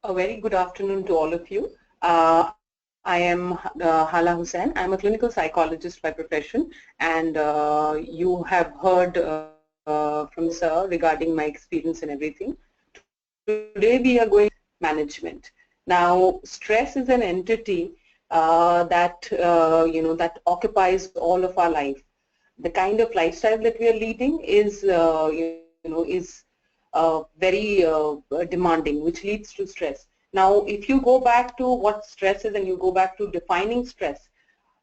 A very good afternoon to all of you. I am Hala Hussain. I'm a clinical psychologist by profession, and you have heard from Sir regarding my experience and everything. Today we are going to management. Now, stress is an entity that occupies all of our life. The kind of lifestyle that we are leading is very demanding, which leads to stress. Now, if you go back to what stress is and you go back to defining stress,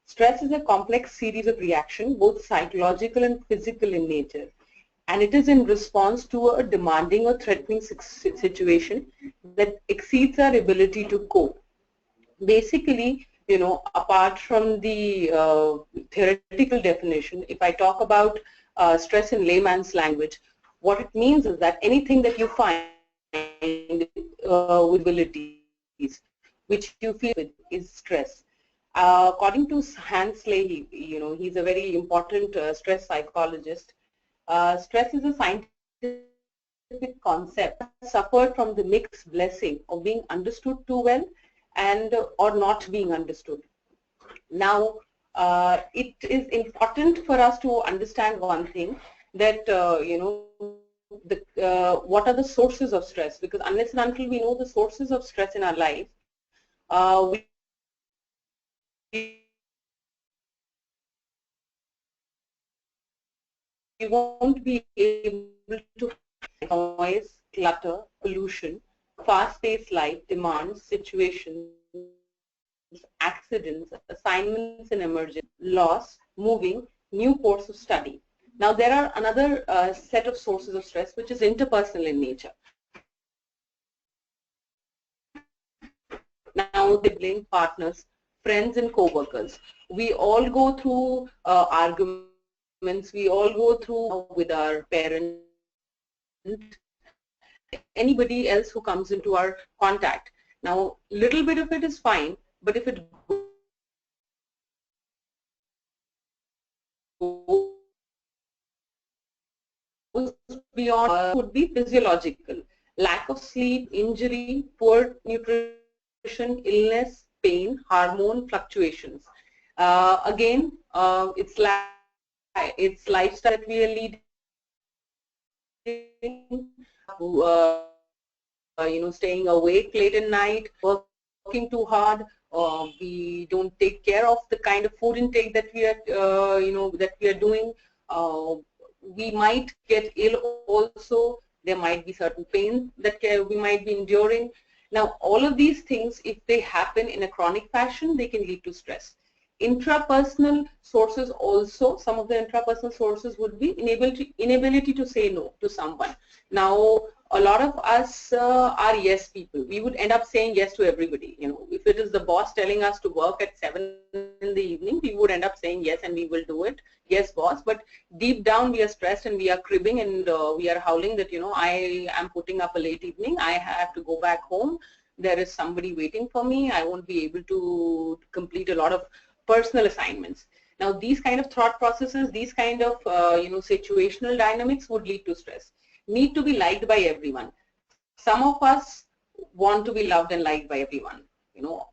stress is a complex series of reactions, both psychological and physical in nature. And it is in response to a demanding or threatening situation that exceeds our ability to cope. Basically, apart from the theoretical definition, if I talk about stress in layman's language, what it means is that anything that you find with abilities, which you feel with, is stress. According to Hans Leahy, he's a very important stress psychologist. Stress is a scientific concept suffered from the mixed blessing of being understood too well and or not being understood. Now, it is important for us to understand one thing, that what are the sources of stress, because unless and until we know the sources of stress in our life, we won't be able to handle noise, clutter, pollution, fast-paced life demands, situations, accidents, assignments and emergency, loss, moving, new course of study. Now, there are another set of sources of stress, which is interpersonal in nature. Now, they blame partners, friends and co-workers. We all go through arguments, we all go through with our parents, anybody else who comes into our contact. Now, little bit of it is fine, but if it goes beyond, would be physiological. Lack of sleep, injury, poor nutrition, illness, pain, hormone fluctuations. Again, it's lifestyle that we are leading, staying awake late at night, working too hard. We don't take care of the kind of food intake that we are doing. We might get ill also. There might be certain pain that we might be enduring. Now, all of these things, if they happen in a chronic fashion, they can lead to stress. Intrapersonal sources also, some of the intrapersonal sources would be inability to say no to someone. Now, a lot of us are yes people. We would end up saying yes to everybody. If it is the boss telling us to work at 7 in the evening, we would end up saying yes and we will do it. Yes, boss. But deep down, we are stressed and we are cribbing and we are howling that, I am putting up a late evening. I have to go back home. There is somebody waiting for me. I won't be able to complete a lot of personal assignments. Now, these kind of thought processes, these kind of situational dynamics would lead to stress. Need to be liked by everyone. Some of us want to be loved and liked by everyone.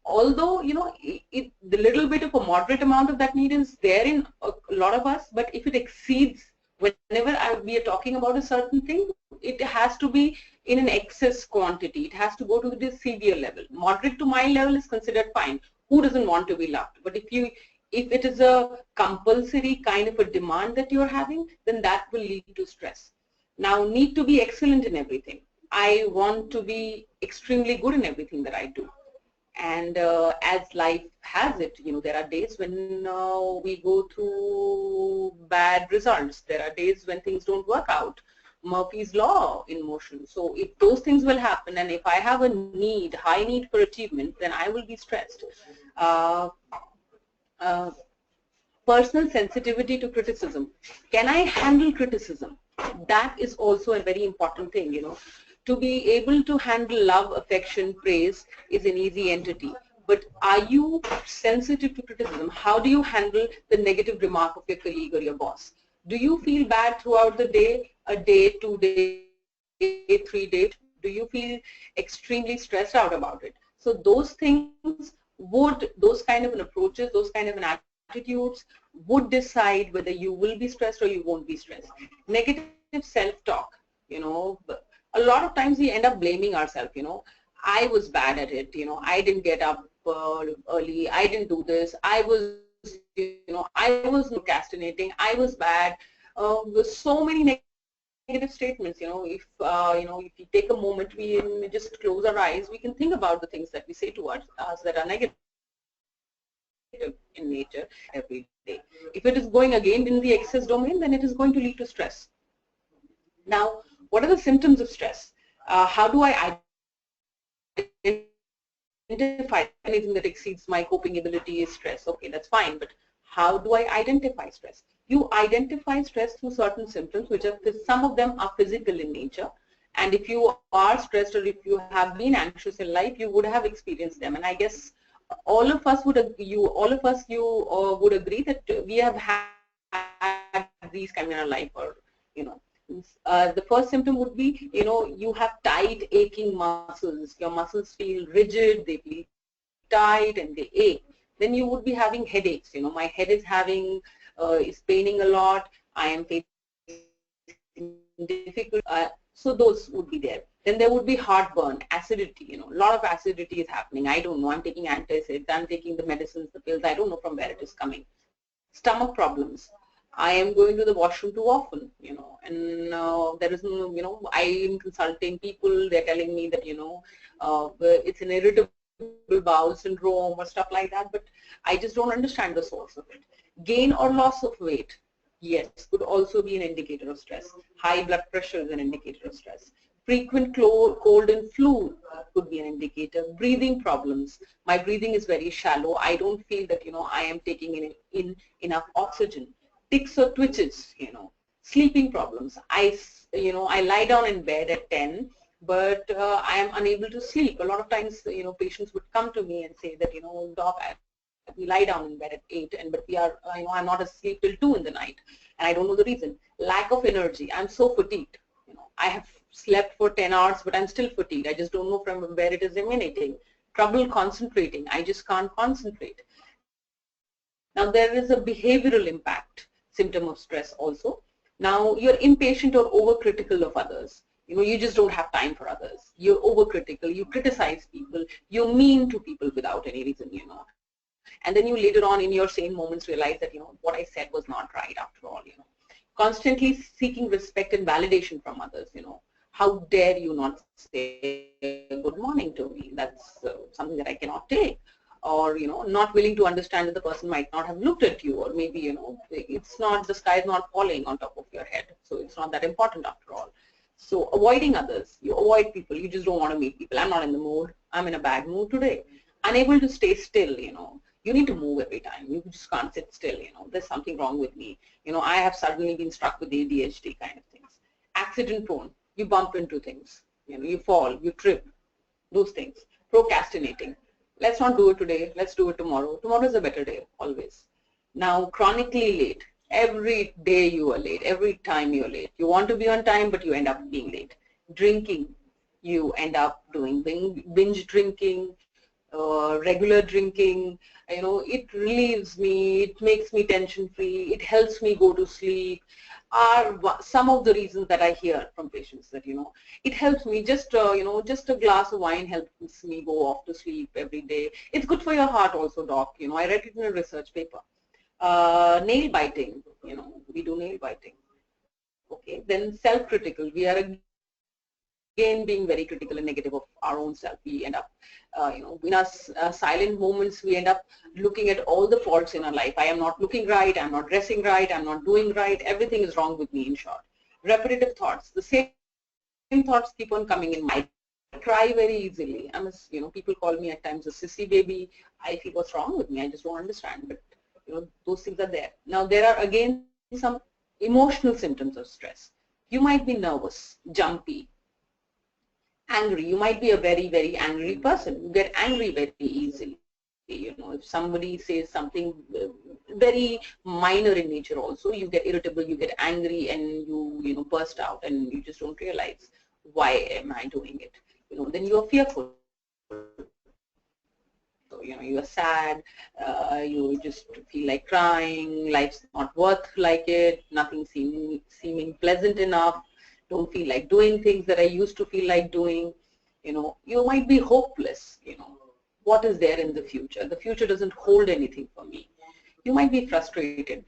Although the little bit of a moderate amount of that need is there in a lot of us, but if it exceeds, whenever we are talking about a certain thing, it has to be in an excess quantity. It has to go to the severe level. Moderate to mild level is considered fine. Who doesn't want to be loved? But if it is a compulsory kind of a demand that you're having, then that will lead to stress. Now, need to be excellent in everything. I want to be extremely good in everything that I do. And as life has it, there are days when we go through bad results. There are days when things don't work out. Murphy's law in motion. So if those things will happen, and if I have a need, high need for achievement, then I will be stressed. Personal sensitivity to criticism. Can I handle criticism? That is also a very important thing, To be able to handle love, affection, praise is an easy entity. But are you sensitive to criticism? How do you handle the negative remark of your colleague or your boss? Do you feel bad throughout the day, a day, 2 days, 3 days? Do you feel extremely stressed out about it? So those things would, those kind of an approaches, those kind of an attitudes would decide whether you will be stressed or you won't be stressed. Negative self-talk, you know, a lot of times we end up blaming ourselves, you know. I was bad at it, you know, I didn't get up early, I didn't do this, I was, you know, I was procrastinating, I was bad. There's so many negative statements, you know. If you take a moment, we just close our eyes, we can think about the things that we say to us that are negative in nature every day. If it is going again in the excess domain, then it is going to lead to stress. Now, what are the symptoms of stress? How do I identify anything that exceeds my coping ability is stress? Okay, that's fine, but how do I identify stress? You identify stress through certain symptoms, which are, some of them are physical in nature, and if you are stressed or if you have been anxious in life, you would have experienced them. And I guess all of us would agree that we have had these kind in our life, or you know. The first symptom would be, you know, you have tight, aching muscles. Your muscles feel rigid, they feel tight, and they ache. Then you would be having headaches. You know, my head is is paining a lot. I am facing difficult. So those would be there. Then there would be heartburn, acidity. You know, a lot of acidity is happening. I don't know. I'm taking antacids. I'm taking the medicines, the pills. I don't know from where it is coming. Stomach problems. I am going to the washroom too often, you know, and there is no, you know, I am consulting people, they're telling me that, you know, it's an irritable bowel syndrome or stuff like that, but I just don't understand the source of it. Gain or loss of weight, yes, could also be an indicator of stress. High blood pressure is an indicator of stress. Frequent cold and flu could be an indicator. Breathing problems. My breathing is very shallow. I don't feel that, you know, I am taking in enough oxygen. Tics or twitches, you know. Sleeping problems. I lie down in bed at 10, but I am unable to sleep. A lot of times, you know, patients would come to me and say that, you know, doc, we lie down in bed at 8, but we are, you know, I'm not asleep till 2 in the night, and I don't know the reason. Lack of energy. I'm so fatigued. You know, I have slept for 10 hours, but I'm still fatigued. I just don't know from where it is emanating. Trouble concentrating. I just can't concentrate. Now, there is a behavioral impact symptom of stress also. Now, you're impatient or overcritical of others. You know, you just don't have time for others. You're overcritical. You criticize people. You're mean to people without any reason, you know. And then you later on in your sane moments realize that, you know, what I said was not right after all, you know. Constantly seeking respect and validation from others, you know. How dare you not say good morning to me? That's something that I cannot take. Or, you know, not willing to understand that the person might not have looked at you, or maybe, you know, it's not, the sky is not falling on top of your head, so it's not that important after all. So avoiding others, you avoid people, you just don't want to meet people. I'm not in the mood, I'm in a bad mood today. Unable to stay still, you know, you need to move every time, you just can't sit still, you know, there's something wrong with me. You know, I have suddenly been struck with ADHD kind of things. Accident prone, you bump into things, you know, you fall, you trip, those things. Procrastinating. Let's not do it today, let's do it tomorrow. Tomorrow is a better day, always. Now, chronically late. Every day you are late, every time you're late. You want to be on time, but you end up being late. Drinking, you end up doing binge drinking, regular drinking. You know, it relieves me, it makes me tension-free, it helps me go to sleep, are some of the reasons that I hear from patients that, you know, it helps me, just, you know, just a glass of wine helps me go off to sleep every day. It's good for your heart also, doc. You know, I read it in a research paper. Nail biting, you know, we do nail biting. Okay, then self-critical. We are again being very critical and negative of our own self. We end up, you know, in our silent moments, we end up looking at all the faults in our life. I am not looking right, I'm not dressing right, I'm not doing right, everything is wrong with me, in short. Repetitive thoughts, the same thoughts keep on coming in. I cry very easily. You know, people call me at times a sissy baby. I feel what's wrong with me, I just don't understand, but you know, those things are there. Now, there are again some emotional symptoms of stress. You might be nervous, jumpy, angry. You might be a very, very angry person. You get angry very easily. You know, if somebody says something very minor in nature also, you get irritable, you get angry, and you know, burst out, and you just don't realize why am I doing it? Then you are fearful. So, you are sad, you just feel like crying, life's not worth like it, nothing seeming pleasant enough, don't feel like doing things that I used to feel like doing. You might be hopeless. What is there in the future? The future doesn't hold anything for me. You might be frustrated,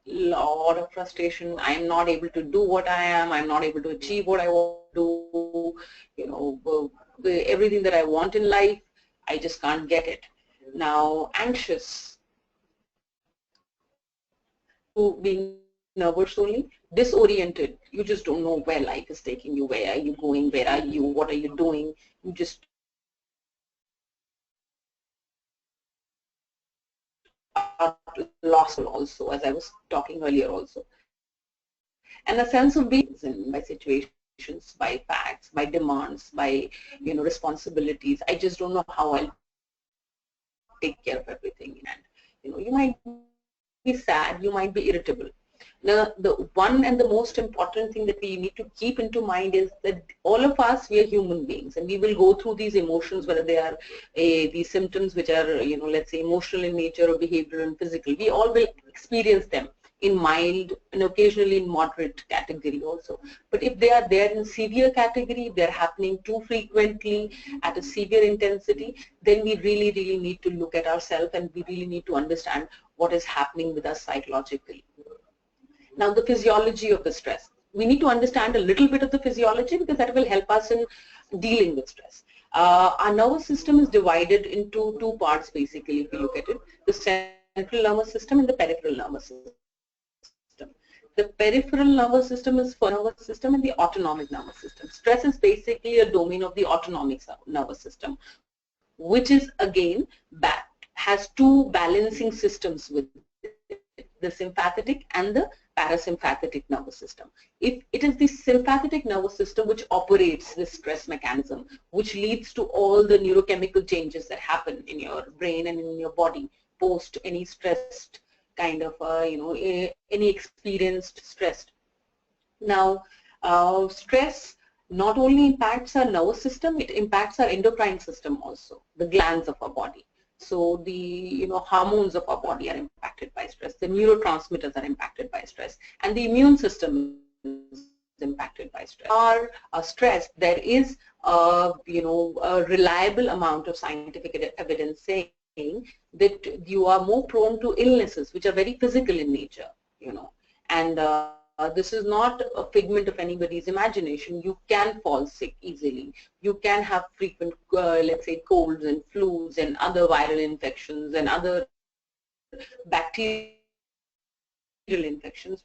lot of frustration. I'm not able to do what I am. I'm not able to achieve what I want to do. Everything that I want in life, I just can't get it. Now, anxious, to being nervous only, disoriented. You just don't know where life is taking you. Where are you going? Where are you? What are you doing? You just are lost also, as I was talking earlier also. And a sense of being by situations, by facts, by demands, by responsibilities. I just don't know how I'll take care of everything. And you might be sad, you might be irritable. Now, the one and the most important thing that we need to keep into mind is that all of us, we are human beings, and we will go through these emotions, whether they are these symptoms which are, let's say emotional in nature or behavioral and physical. We all will experience them in mild and occasionally in moderate category also. But if they are there in severe category, they're happening too frequently at a severe intensity, then we really, really need to look at ourselves, and we really need to understand what is happening with us psychologically. Now, the physiology of the stress. We need to understand a little bit of the physiology, because that will help us in dealing with stress. Our nervous system is divided into two parts basically, if you look at it: the central nervous system and the peripheral nervous system. The peripheral nervous system is for nervous system and the autonomic nervous system. Stress is basically a domain of the autonomic nervous system, which is again has two balancing systems with it, the sympathetic and the parasympathetic nervous system. If it is the sympathetic nervous system which operates this stress mechanism, which leads to all the neurochemical changes that happen in your brain and in your body post any stressed kind of, any experienced stress. Now, stress not only impacts our nervous system, it impacts our endocrine system also, the glands of our body. So the hormones of our body are impacted by stress, the neurotransmitters are impacted by stress, and the immune system is impacted by stress. Our stress, there is a reliable amount of scientific evidence saying that you are more prone to illnesses which are very physical in nature, and this is not a figment of anybody's imagination. You can fall sick easily. You can have frequent, let's say, colds and flus and other viral infections and other bacterial infections,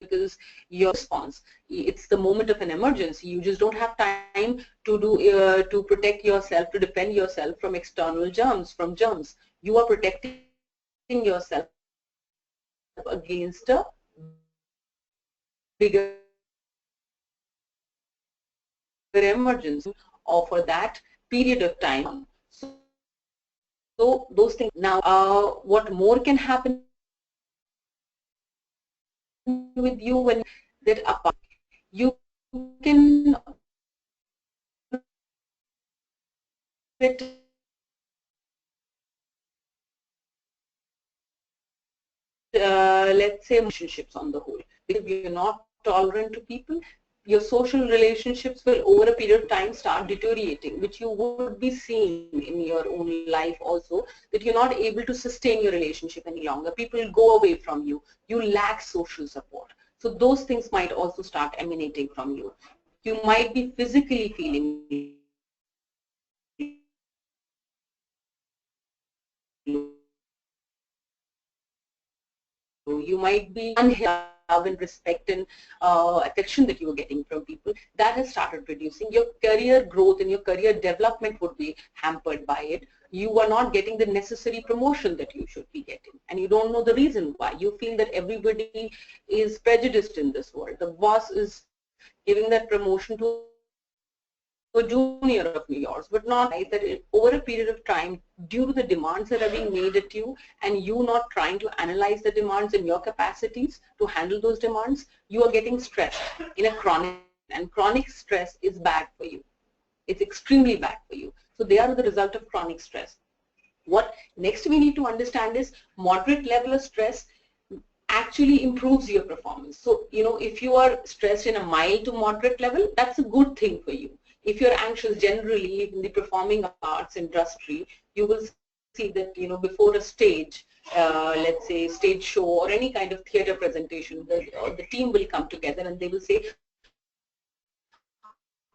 because your response, it's the moment of an emergency. You just don't have time to do to protect yourself, to defend yourself from external germs, from germs. You are protecting yourself against a bigger emergency, or for that period of time. So those things. Now, what more can happen with you when that apart? You can let's say relationships on the whole, because you're not tolerant to people, your social relationships will over a period of time start deteriorating, which you would be seeing in your own life also, that you're not able to sustain your relationship any longer. People go away from you. You lack social support. So those things might also start emanating from you. You might be physically feeling you might be unhealthy love and respect and affection that you were getting from people. That has started reducing. Your career growth and your career development would be hampered by it. You are not getting the necessary promotion that you should be getting, and you don't know the reason why. You feel that everybody is prejudiced in this world. The boss is giving that promotion to a junior of yours, but not that over a period of time, due to the demands that are being made at you, and you not trying to analyze the demands and your capacities to handle those demands, you are getting stressed in a chronic and chronic stress is bad for you. It's extremely bad for you. So they are the result of chronic stress. What next we need to understand is moderate level of stress actually improves your performance. So, if you are stressed in a mild to moderate level, that's a good thing for you. If you're anxious generally in the performing arts industry, you will see that, before a stage, let's say stage show or any kind of theater presentation, the team will come together and they will say,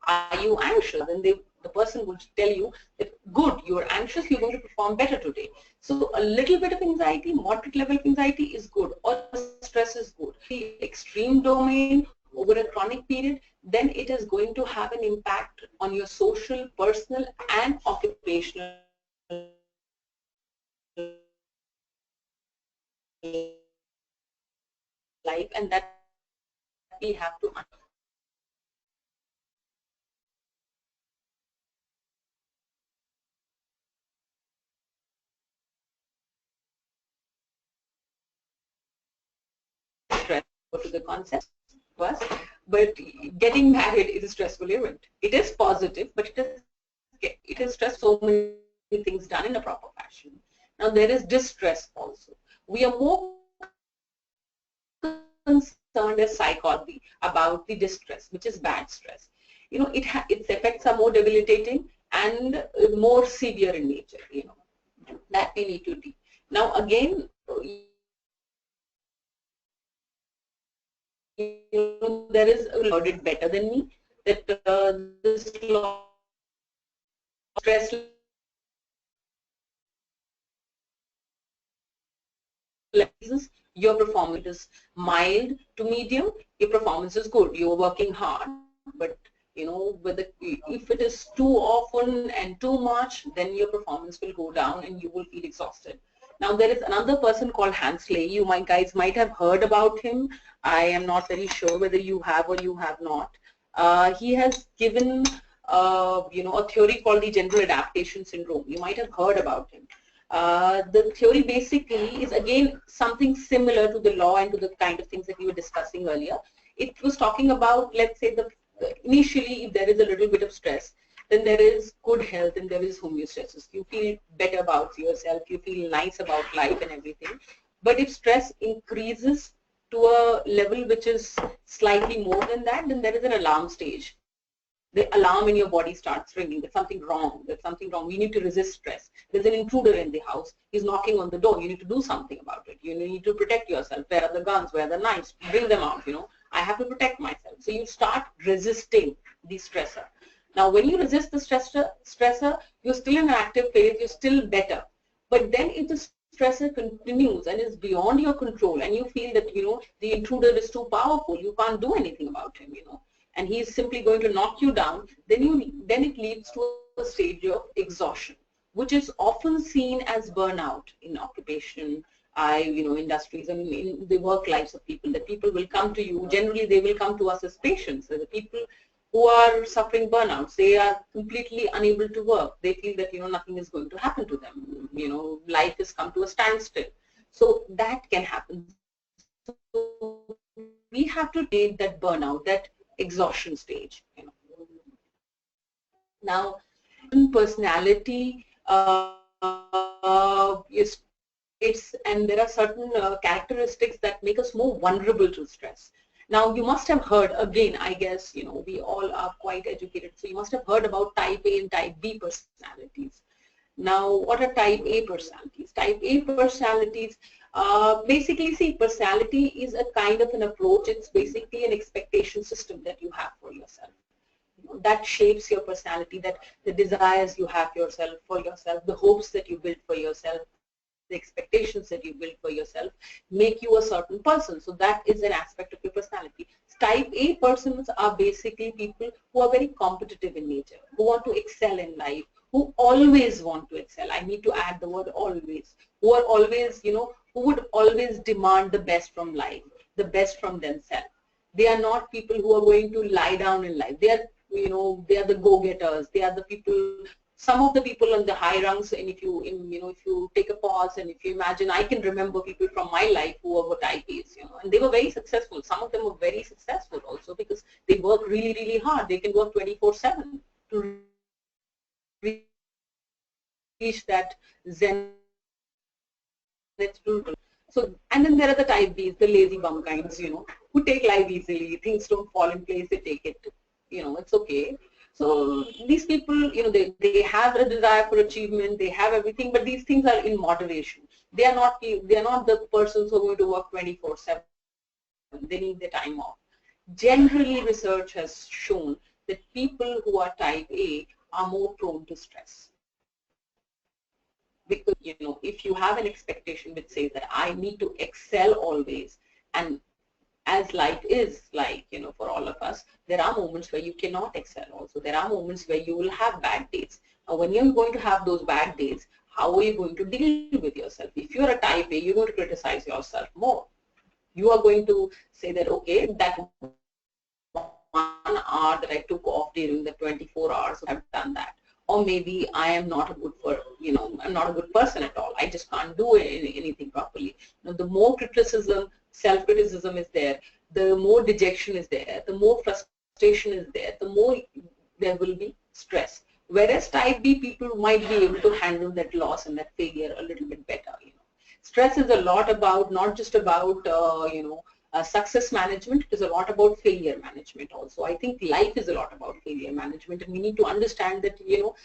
are you anxious? And the person will tell you that, good, you're anxious, you're going to perform better today. So a little bit of anxiety, moderate level of anxiety is good, or stress is good. The extreme domain over a chronic period, then it is going to have an impact on your social, personal, and occupational life, and that we have to understand. To the concept first, but getting married is a stressful event. It is positive, but it is stress, so many things done in a proper fashion. Now there is distress also. We are more concerned as psychology about the distress, which is bad stress. Its effects are more debilitating and more severe in nature. That we need to do. Now again, there is a lot it better than me that this stress your performance is mild to medium, your performance is good, you're working hard, but if it is too often and too much, then your performance will go down and you will feel exhausted. Now there is another person called Hansley. You guys might have heard about him. I am not very sure whether you have or you have not. He has given a theory called the general adaptation syndrome. You might have heard about him. The theory basically is again something similar to the law and to the kind of things that we were discussing earlier. It was talking about, let's say, initially if there is a little bit of stress, then there is good health and there is homeostasis. You feel better about yourself, you feel nice about life and everything. But if stress increases to a level which is slightly more than that, then there is an alarm stage. The alarm in your body starts ringing. There's something wrong. There's something wrong. We need to resist stress. There's an intruder in the house. He's knocking on the door. You need to do something about it. You need to protect yourself. Where are the guns? Where are the knives? Bring them out. I have to protect myself. So you start resisting the stressor. Now, when you resist the stressor, you're still in an active phase. You're still better. But then if the stressor continues and is beyond your control, and you feel that the intruder is too powerful, you can't do anything about him. And he is simply going to knock you down, then it leads to a stage of exhaustion, which is often seen as burnout in occupation, industries, and in the work lives of people. That people will come to you. Generally, they will come to us as patients. The people who are suffering burnouts, they are completely unable to work. They feel that nothing is going to happen to them. Life has come to a standstill. So that can happen. So we have to take that burnout, that exhaustion stage. Now, personality is and there are certain characteristics that make us more vulnerable to stress. Now, you must have heard, again, I guess, we all are quite educated, so you must have heard about type A and type B personalities. Now, what are type A personalities? Type A personalities, basically, see, personality is a kind of an approach. It's basically an expectation system that you have for yourself. That shapes your personality, that the desires you have for yourself, the hopes that you build for yourself, the expectations that you build for yourself make you a certain person. So that is an aspect of your personality. Type A persons are basically people who are very competitive in nature, who want to excel in life, who always want to excel. I need to add the word always. Who are always, who would always demand the best from life, the best from themselves. They are not people who are going to lie down in life. They are, they are the go-getters. They are the people Some of the people on the high rungs, and if you, if you take a pause and if you imagine, I can remember people from my life who were type A's, and they were very successful. Some of them were very successful also because they work really, really hard. They can work 24/7 to reach that zenith. So, and then there are the type B's, the lazy bum kinds, who take life easily. Things don't fall in place, they take it, it's okay. So these people, they have a desire for achievement, they have everything, but these things are in moderation. They are not the persons who are going to work 24/7. They need their time off. Generally, research has shown that people who are type A are more prone to stress. Because, if you have an expectation which says that I need to excel always, and as life is like, for all of us, there are moments where you cannot excel also. There are moments where you will have bad days. Now, when you're going to have those bad days, how are you going to deal with yourself? If you're a type A, you're going to criticize yourself more. You are going to say that, okay, that 1 hour that I took off during the 24 hours, I've done that. Or maybe I am not a good I'm not a good person at all. I just can't do anything properly. Now, the more criticism, self-criticism is there, the more dejection is there, the more frustration is there, the more there will be stress. Whereas type B people might be able to handle that loss and that failure a little bit better. Stress is a lot about, not just about, success management. It is a lot about failure management also. I think life is a lot about failure management, and we need to understand that,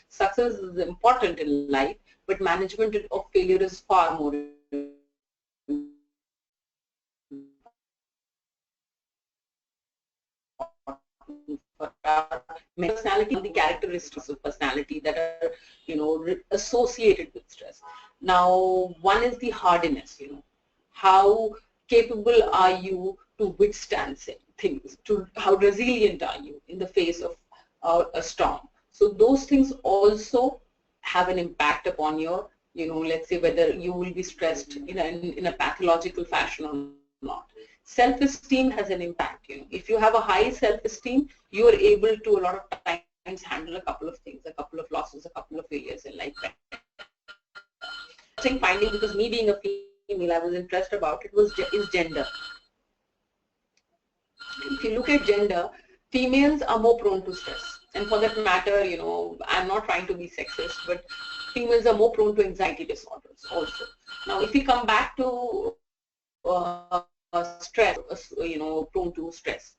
success is important in life, but management of failure is far more for our personality, the characteristics of personality that are, associated with stress. Now, one is the hardiness, how capable are you to withstand things, how resilient are you in the face of a storm. So those things also have an impact upon your, let's say whether you will be stressed in a pathological fashion or not. Self-esteem has an impact. If you have a high self-esteem, you are able to a lot of times handle a couple of things, a couple of losses, a couple of failures in life. Finding, because me being a female, I was interested about it, is gender. If you look at gender, females are more prone to stress, and for that matter, I'm not trying to be sexist, but females are more prone to anxiety disorders also. Now, if we come back to stress, prone to stress,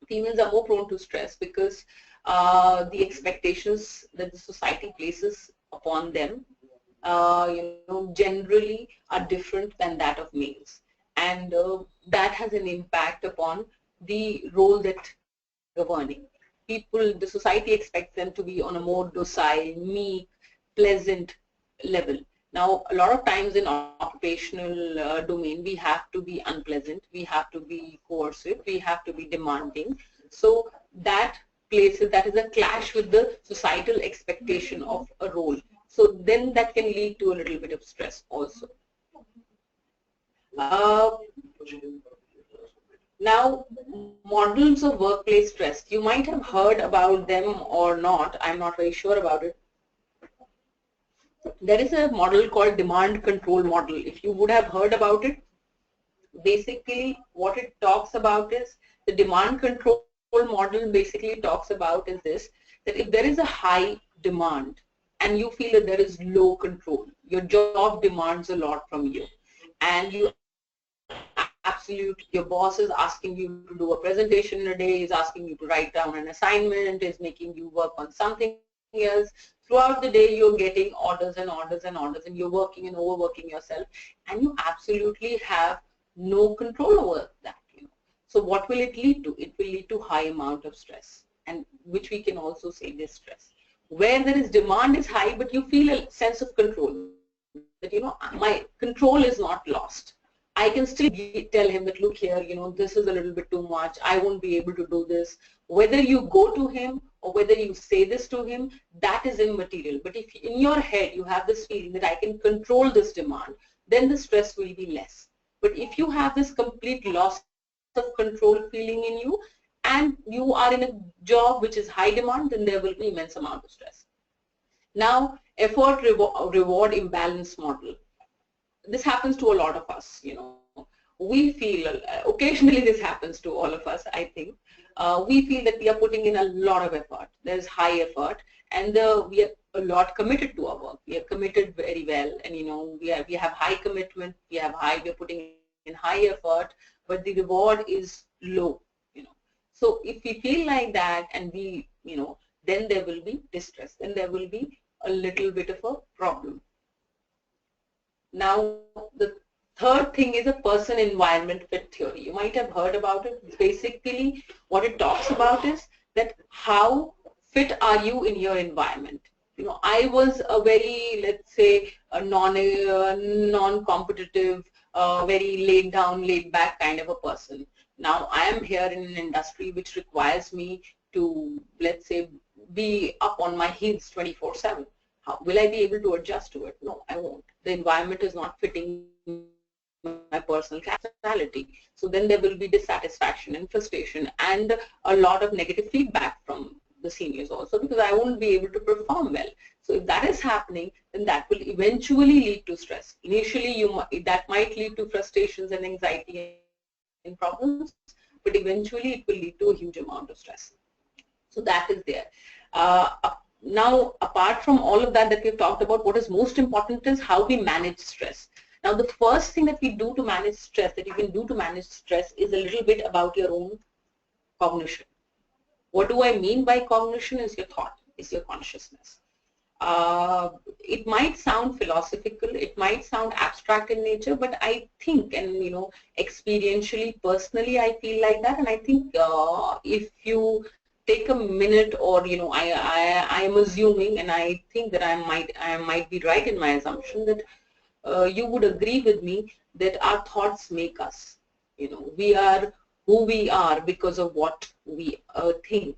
females are more prone to stress because the expectations that the society places upon them generally are different than that of males, and that has an impact upon the role that governing. The society expects them to be on a more docile, meek, pleasant level. Now, a lot of times in occupational domain, we have to be unpleasant, we have to be coercive, we have to be demanding. So that is a clash with the societal expectation of a role. So then that can lead to a little bit of stress also. Now, models of workplace stress. You might have heard about them or not. I'm not very sure about it. There is a model called demand control model. If you would have heard about it, basically what it talks about is the demand control model basically talks about is this, that if there is a high demand and you feel that there is low control, your job demands a lot from you, and your boss is asking you to do a presentation in a day, is asking you to write down an assignment, is making you work on something else. Throughout the day, you're getting orders and orders and orders, and you're working and overworking yourself, and you absolutely have no control over that. So what will it lead to? It will lead to high amount of stress, and which we can also say distress. Where there is demand is high, but you feel a sense of control, that my control is not lost. I can still tell him that, look here, this is a little bit too much, I won't be able to do this. Whether you go to him or whether you say this to him, that is immaterial. But if in your head you have this feeling that I can control this demand, then the stress will be less. But if you have this complete loss of control feeling in you, and you are in a job which is high demand, then there will be immense amount of stress. Now, effort reward imbalance model. This happens to a lot of us, We feel, occasionally this happens to all of us, I think. We feel that we are putting in a lot of effort. There's high effort, and we are a lot committed to our work. We are committed very well, and we have high commitment. We're putting in high effort, but the reward is low. So if we feel like that, and then there will be distress. Then there will be a little bit of a problem. Now, the third thing is a person-environment fit theory. You might have heard about it. Basically, what it talks about is that how fit are you in your environment. I was a very, let's say, a non-competitive, very laid down, laid back kind of a person. Now, I am here in an industry which requires me to, let's say, be up on my heels 24/7. Will I be able to adjust to it? No, I won't. The environment is not fitting my personal personality. So then there will be dissatisfaction and frustration and a lot of negative feedback from the seniors also, because I won't be able to perform well. So if that is happening, then that will eventually lead to stress. Initially, that might lead to frustrations and anxiety and problems, but eventually it will lead to a huge amount of stress. So that is there. Now, apart from all of that we've talked about, what is most important is how we manage stress. Now, the first thing that we do to manage stress, that you can do to manage stress, is a little bit about your own cognition. What do I mean by cognition? Is your thought, is your consciousness. It might sound philosophical, it might sound abstract in nature, but I think, and experientially, personally, I feel like that, and I think if you take a minute, or I am assuming, and I think that I might be right in my assumption, that you would agree with me that our thoughts make us. We are who we are because of what we think.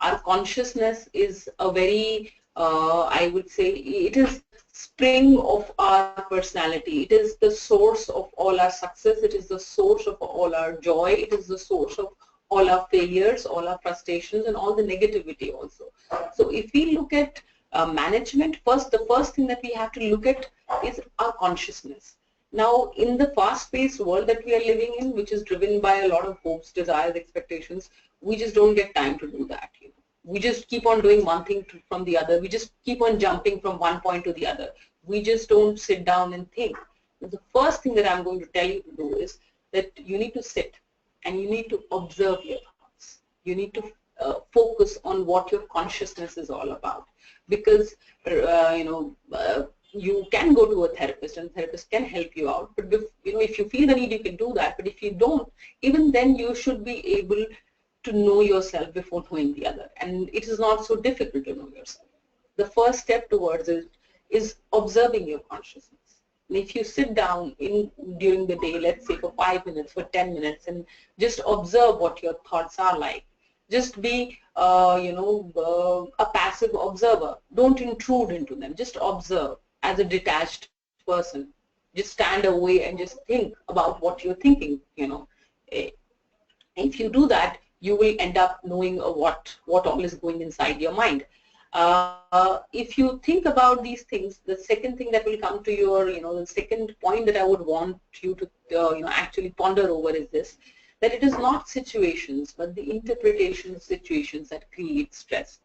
Our consciousness is a very, I would say, it is spring of our personality. It is the source of all our success. It is the source of all our joy. It is the source of all our failures, all our frustrations, and all the negativity also. So if we look at management, the first thing that we have to look at is our consciousness. Now, in the fast-paced world that we are living in, which is driven by a lot of hopes, desires, expectations, we just don't get time to do that. We just keep on doing one thing from the other. We just keep on jumping from one point to the other. We just don't sit down and think. The first thing that I'm going to tell you to do is that you need to sit and you need to observe your thoughts. You need to focus on what your consciousness is all about, because you can go to a therapist and the therapist can help you out, but if you feel the need, you can do that. But if you don't, even then you should be able to know yourself before knowing the other, and it is not so difficult to know yourself. The first step towards it is observing your consciousness. And if you sit down during the day, let's say for 5 minutes, for 10 minutes, and just observe what your thoughts are like. Just be, a passive observer. Don't intrude into them. Just observe as a detached person. Just stand away and just think about what you're thinking. If you do that, you will end up knowing what all is going inside your mind. If you think about these things, the second thing that will come to your, the second point that I would want you to, actually ponder over is this, that it is not situations, but the interpretation of situations that create stress.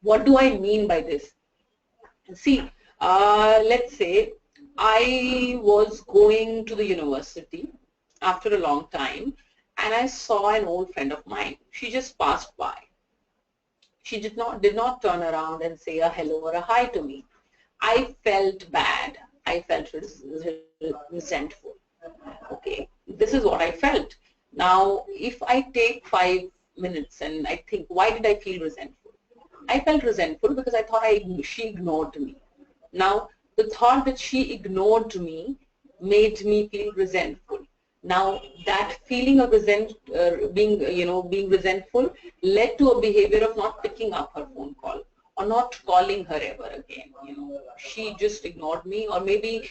What do I mean by this? See, let's say I was going to the university after a long time, and I saw an old friend of mine. She just passed by. She did not turn around and say a hello or a hi to me. I felt bad. I felt resentful. Okay, this is what I felt. Now, if I take 5 minutes and I think, why did I feel resentful? I felt resentful because I thought she ignored me. Now, the thought that she ignored me made me feel resentful. Now, that feeling of being resentful led to a behavior of not picking up her phone call or not calling her ever again. She just ignored me, or maybe,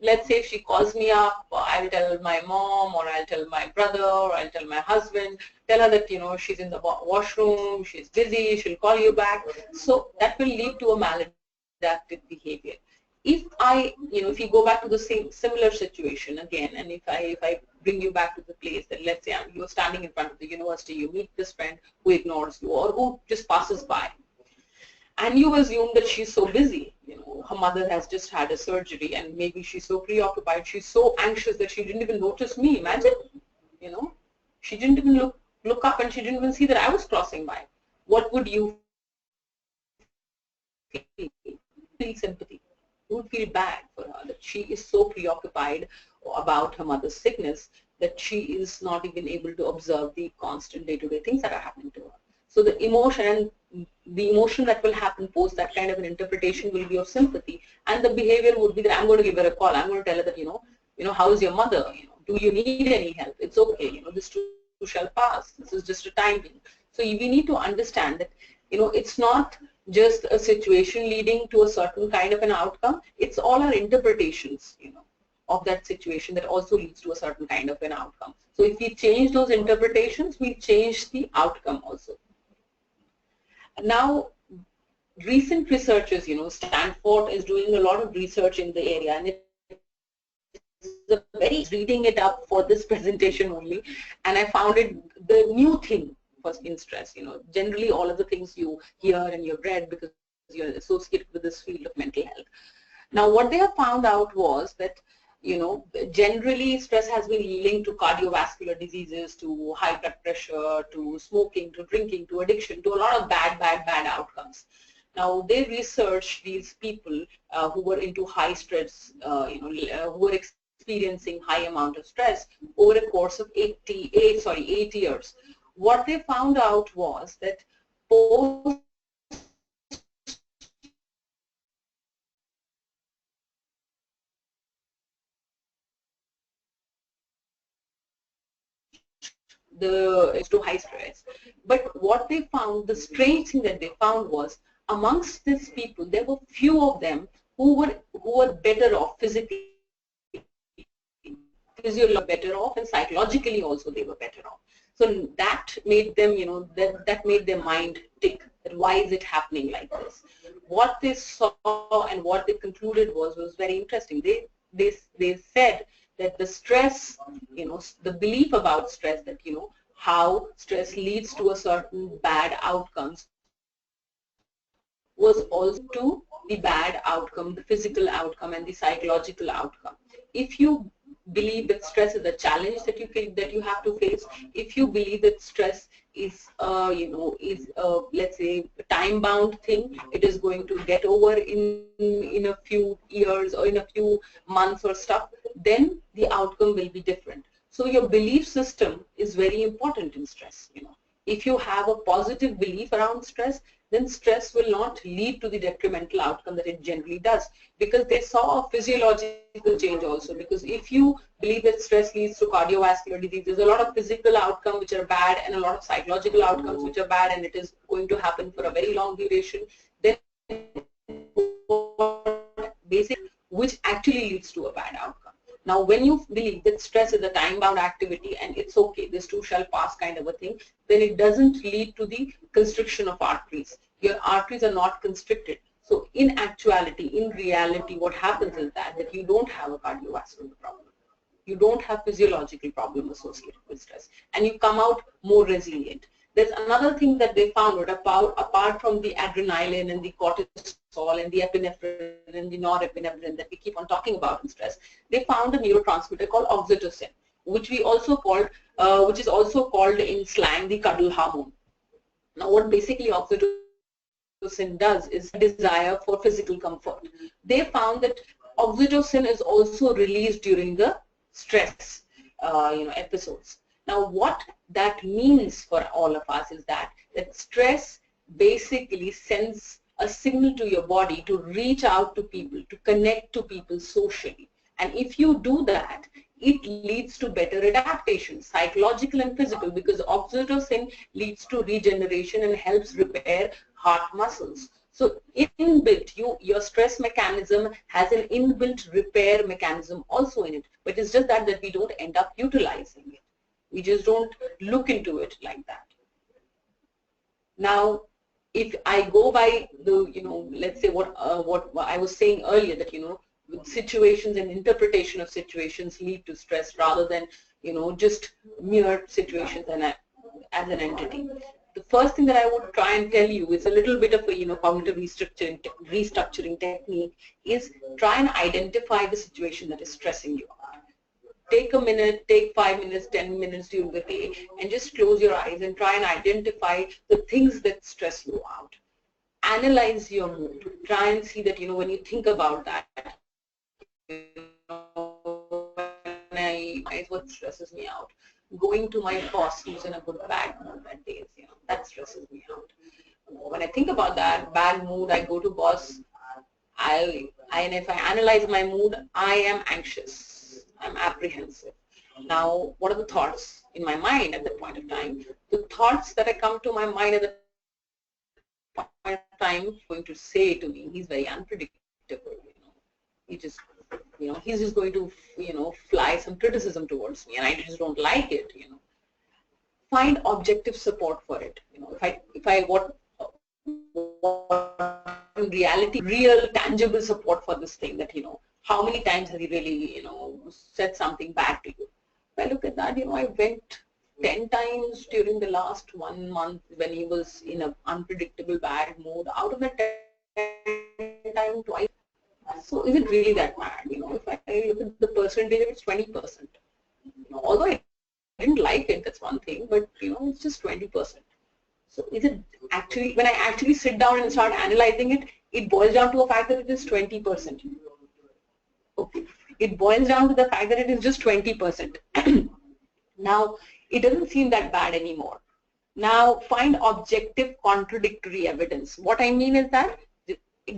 let's say if she calls me up, I'll tell my mom, or I'll tell my brother, or I'll tell my husband, tell her that, you know, she's in the washroom, she's busy, she'll call you back. So that will lead to a maladaptive behavior. If I, you know, if you go back to the same similar situation again, and if I bring you back to the place that, let's say you're standing in front of the university, you meet this friend who ignores you or who just passes by, and you assume that she's so busy, you know, her mother has just had a surgery and maybe she's so preoccupied, she's so anxious that she didn't even notice me. Imagine, you know, she didn't even look up and she didn't even see that I was crossing by. What would you feel? Feel sympathy. You would feel bad for her that she is so preoccupied about her mother's sickness that she is not even able to observe the constant day-to-day things that are happening to her. So the emotion that will happen post that kind of an interpretation will be of sympathy, and the behavior would be that I'm going to give her a call. I'm going to tell her that, you know, how's your mother? You know, do you need any help? It's okay. You know, this too shall pass. This is just a time being. So we need to understand that, you know, it's not just a situation leading to a certain kind of an outcome. It's all our interpretations, you know, of that situation that also leads to a certain kind of an outcome. So if we change those interpretations, we change the outcome also. Now, recent researchers, you know, Stanford is doing a lot of research in the area, and it's very reading it up for this presentation only, and I found it the new thing in stress. You know, generally all of the things you hear and you've read because you're associated with this field of mental health. Now, what they have found out was that, you know, generally stress has been linked to cardiovascular diseases, to high blood pressure, to smoking, to drinking, to addiction, to a lot of bad outcomes. Now, they researched these people who were into high stress, who were experiencing high amount of stress over a course of 8 years. What they found out was that post to high stress. But what they found, the strange thing that they found was, amongst these people, there were few of them who were better off physically, physiologically better off, and psychologically also they were better off. So that made them, you know, that made their mind tick. That why is it happening like this? What they saw and what they concluded was very interesting. They said that the stress, you know, the belief about stress, that, you know, how stress leads to a certain bad outcomes, was also to the bad outcome, the physical outcome and the psychological outcome. If you believe that stress is a challenge that you have to face, if you believe that stress is let's say a time-bound thing, it is going to get over in a few years or in a few months or stuff, then the outcome will be different. So your belief system is very important in stress. You know, if you have a positive belief around stress, then stress will not lead to the detrimental outcome that it generally does, because they saw a physiological change also. Because if you believe that stress leads to cardiovascular disease, there's a lot of physical outcomes which are bad and a lot of psychological outcomes which are bad, and it is going to happen for a very long duration, then which actually leads to a bad outcome. Now, when you believe that stress is a time-bound activity and it's okay, this too shall pass kind of a thing, then it doesn't lead to the constriction of arteries. Your arteries are not constricted. So in actuality, in reality, what happens is that you don't have a cardiovascular problem. You don't have physiological problem associated with stress, and you come out more resilient. There's another thing that they found, apart from the adrenaline and the cortisol and the epinephrine and the norepinephrine that we keep on talking about in stress, they found a neurotransmitter called oxytocin, which is also called in slang the cuddle hormone. Now, what basically oxytocin does is desire for physical comfort. They found that oxytocin is also released during the stress episodes. Now, what that means for all of us is that stress basically sends a signal to your body to reach out to people, to connect to people socially. And if you do that, it leads to better adaptation, psychological and physical, because oxytocin leads to regeneration and helps repair heart muscles. So inbuilt, your stress mechanism has an inbuilt repair mechanism also in it, but it's just that we don't end up utilizing it. We just don't look into it like that. Now, if I go by the, let's say what I was saying earlier, that, situations and interpretation of situations lead to stress rather than, just mere situations and as an entity. The first thing that I would try and tell you is a little bit of a, cognitive restructuring technique is try and identify the situation that is stressing you out. Take a minute, take 5 minutes, 10 minutes during the day, and just close your eyes and try and identify the things that stress you out. Analyze your mood. Try and see that, when you think about that, what stresses me out. Going to my boss who's in a bad mood that day, that stresses me out. When I think about that bad mood, I go to boss, and if I analyze my mood, I am anxious, I'm apprehensive. Now, what are the thoughts in my mind at that point of time? The thoughts that come to my mind at that point of time going to say to me, he's very unpredictable, he just, he's just going to, fly some criticism towards me, and I just don't like it, Find objective support for it, what in reality, real tangible support for this thing, that, how many times has he really, said something bad to you? If I look at that, I went 10 times during the last 1 month when he was in an unpredictable bad mood. Out of the 10 times, twice. So is it really that bad? If I look at the percentage, it's 20%. Although I didn't like it, that's one thing, but it's just 20%. So is it actually, when I actually sit down and start analyzing it, it boils down to a fact that it is 20%. Okay. It boils down to the fact that it is just 20%. Now, it doesn't seem that bad anymore. Now, find objective contradictory evidence. What I mean is that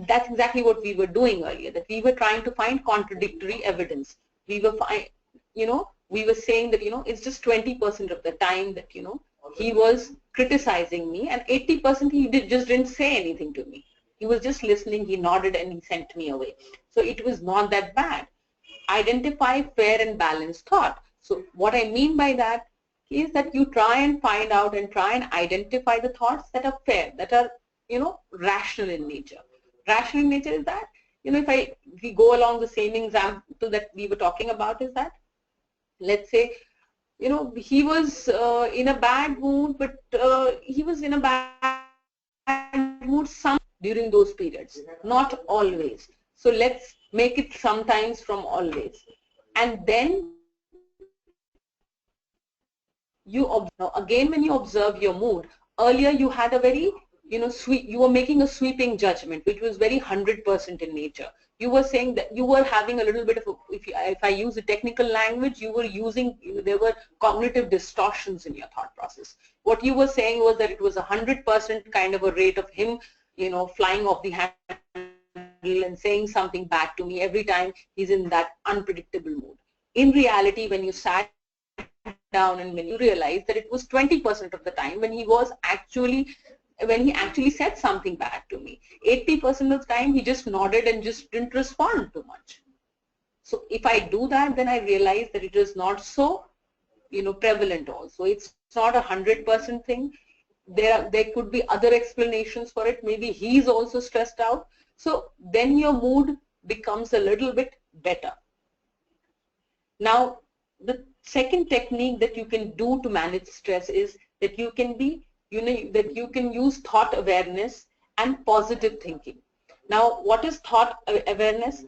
that's exactly what we were doing earlier, that we were trying to find contradictory evidence. We were we were saying that, it's just 20% of the time that, he was criticizing me, and 80% he just didn't say anything to me. He was just listening, he nodded, and he sent me away. So it was not that bad. Identify fair and balanced thought. So what I mean by that is that you try and find out and try and identify the thoughts that are fair, that are, rational in nature. Rational in nature is that, if we go along the same example that we were talking about, is that, let's say, he was in a bad mood, but he was in a bad mood some during those periods, not always. So let's make it sometimes from always. And then again, when you observe your mood, earlier you had a very, you were making a sweeping judgment, which was very 100% in nature. You were saying that you were having a little bit of, if I use a technical language, there were cognitive distortions in your thought process. What you were saying was that it was 100% kind of a rate of him, flying off the handle and saying something bad to me every time he's in that unpredictable mood. In reality, when you sat down and when you realized that it was 20% of the time when he actually said something bad to me. 80% of the time he just nodded and just didn't respond too much. So if I do that, then I realize that it is not so, prevalent also. It's not 100% thing. There could be other explanations for it. Maybe he's also stressed out. So then your mood becomes a little bit better. Now, the second technique that you can do to manage stress is that you can use thought awareness and positive thinking. Now, what is thought awareness?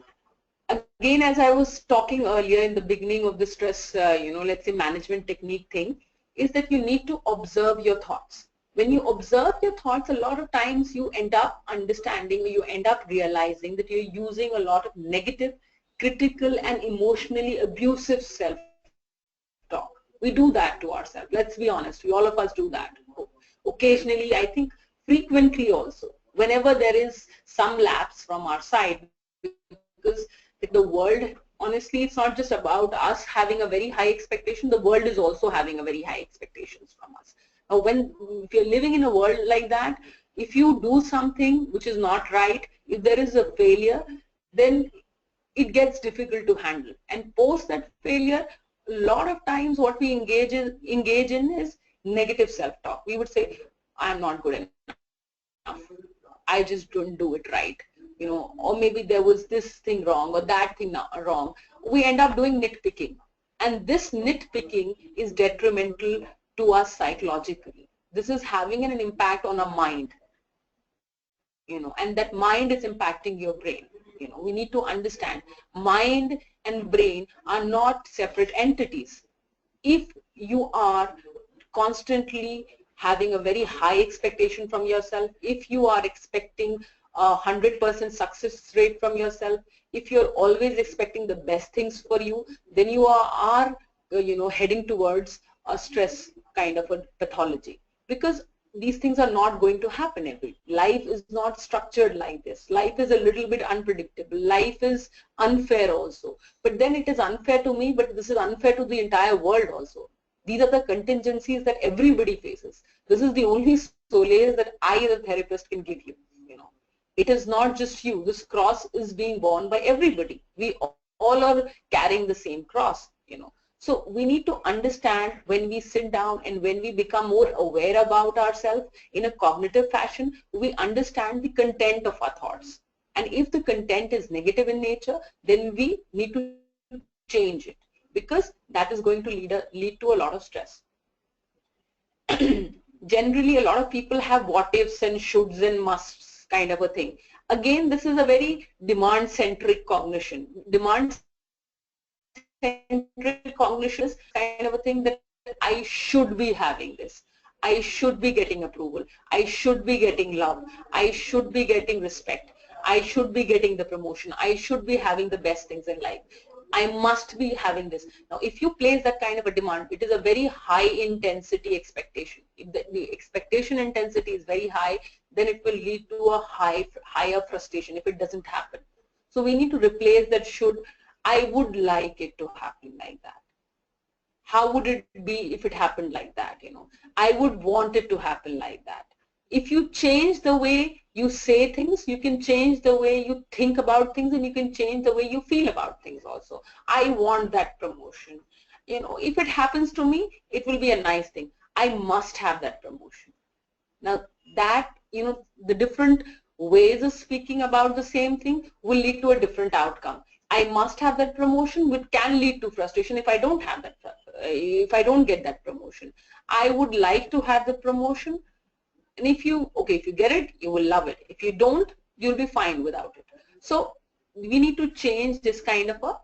Again, as I was talking earlier in the beginning of the stress, let's say management technique thing, is that you need to observe your thoughts. When you observe your thoughts, a lot of times you end up understanding, or you end up realizing that you're using a lot of negative, critical, and emotionally abusive self-talk. We do that to ourselves. Let's be honest. All of us do that. Occasionally, I think frequently also, whenever there is some lapse from our side, because the world, honestly, it's not just about us having a very high expectation, the world is also having a very high expectations from us. Now, if you're living in a world like that, If you do something which is not right, if there is a failure, then it gets difficult to handle. And post that failure, a lot of times what we engage in is negative self-talk. We would say, I'm not good enough. I just don't do it right. You know, or maybe there was this thing wrong or that thing wrong. We end up doing nitpicking. And this nitpicking is detrimental to us psychologically. This is having an impact on our mind. You know, and that mind is impacting your brain. You know, we need to understand mind and brain are not separate entities. If you are constantly having a very high expectation from yourself, if you are expecting a 100% success rate from yourself, if you're always expecting the best things for you, then you are you know, heading towards a stress kind of a pathology, because these things are not going to happen every day. Life is not structured like this. Life is a little bit unpredictable. Life is unfair also. But then it is unfair to me, but this is unfair to the entire world also. These are the contingencies that everybody faces. This is the only solace that I, the therapist, can give you. You know, it is not just you. This cross is being borne by everybody. We all are carrying the same cross. You know. So we need to understand, when we sit down and when we become more aware about ourselves in a cognitive fashion, we understand the content of our thoughts. And if the content is negative in nature, then we need to change it, because that is going to lead to a lot of stress. Generally, a lot of people have what ifs and shoulds and musts kind of a thing. Again, this is a very demand-centric cognition. Demand-centric cognition is kind of a thing that I should be having this. I should be getting approval. I should be getting love. I should be getting respect. I should be getting the promotion. I should be having the best things in life. I must be having this. Now, if you place that kind of a demand, it is a very high intensity expectation. If the expectation intensity is very high, then it will lead to a higher frustration if it doesn't happen. So we need to replace that should. I would like it to happen like that. How would it be if it happened like that? You know, I would want it to happen like that. If you change the way you say things, you can change the way you think about things, and you can change the way you feel about things also. I want that promotion. You know, if it happens to me, it will be a nice thing. I must have that promotion. Now that, you know, the different ways of speaking about the same thing will lead to a different outcome. I must have that promotion, which can lead to frustration if I don't have that, if I don't get that promotion. I would like to have the promotion, and if you get it, you will love it. If you don't, you'll be fine without it. So we need to change this kind of a,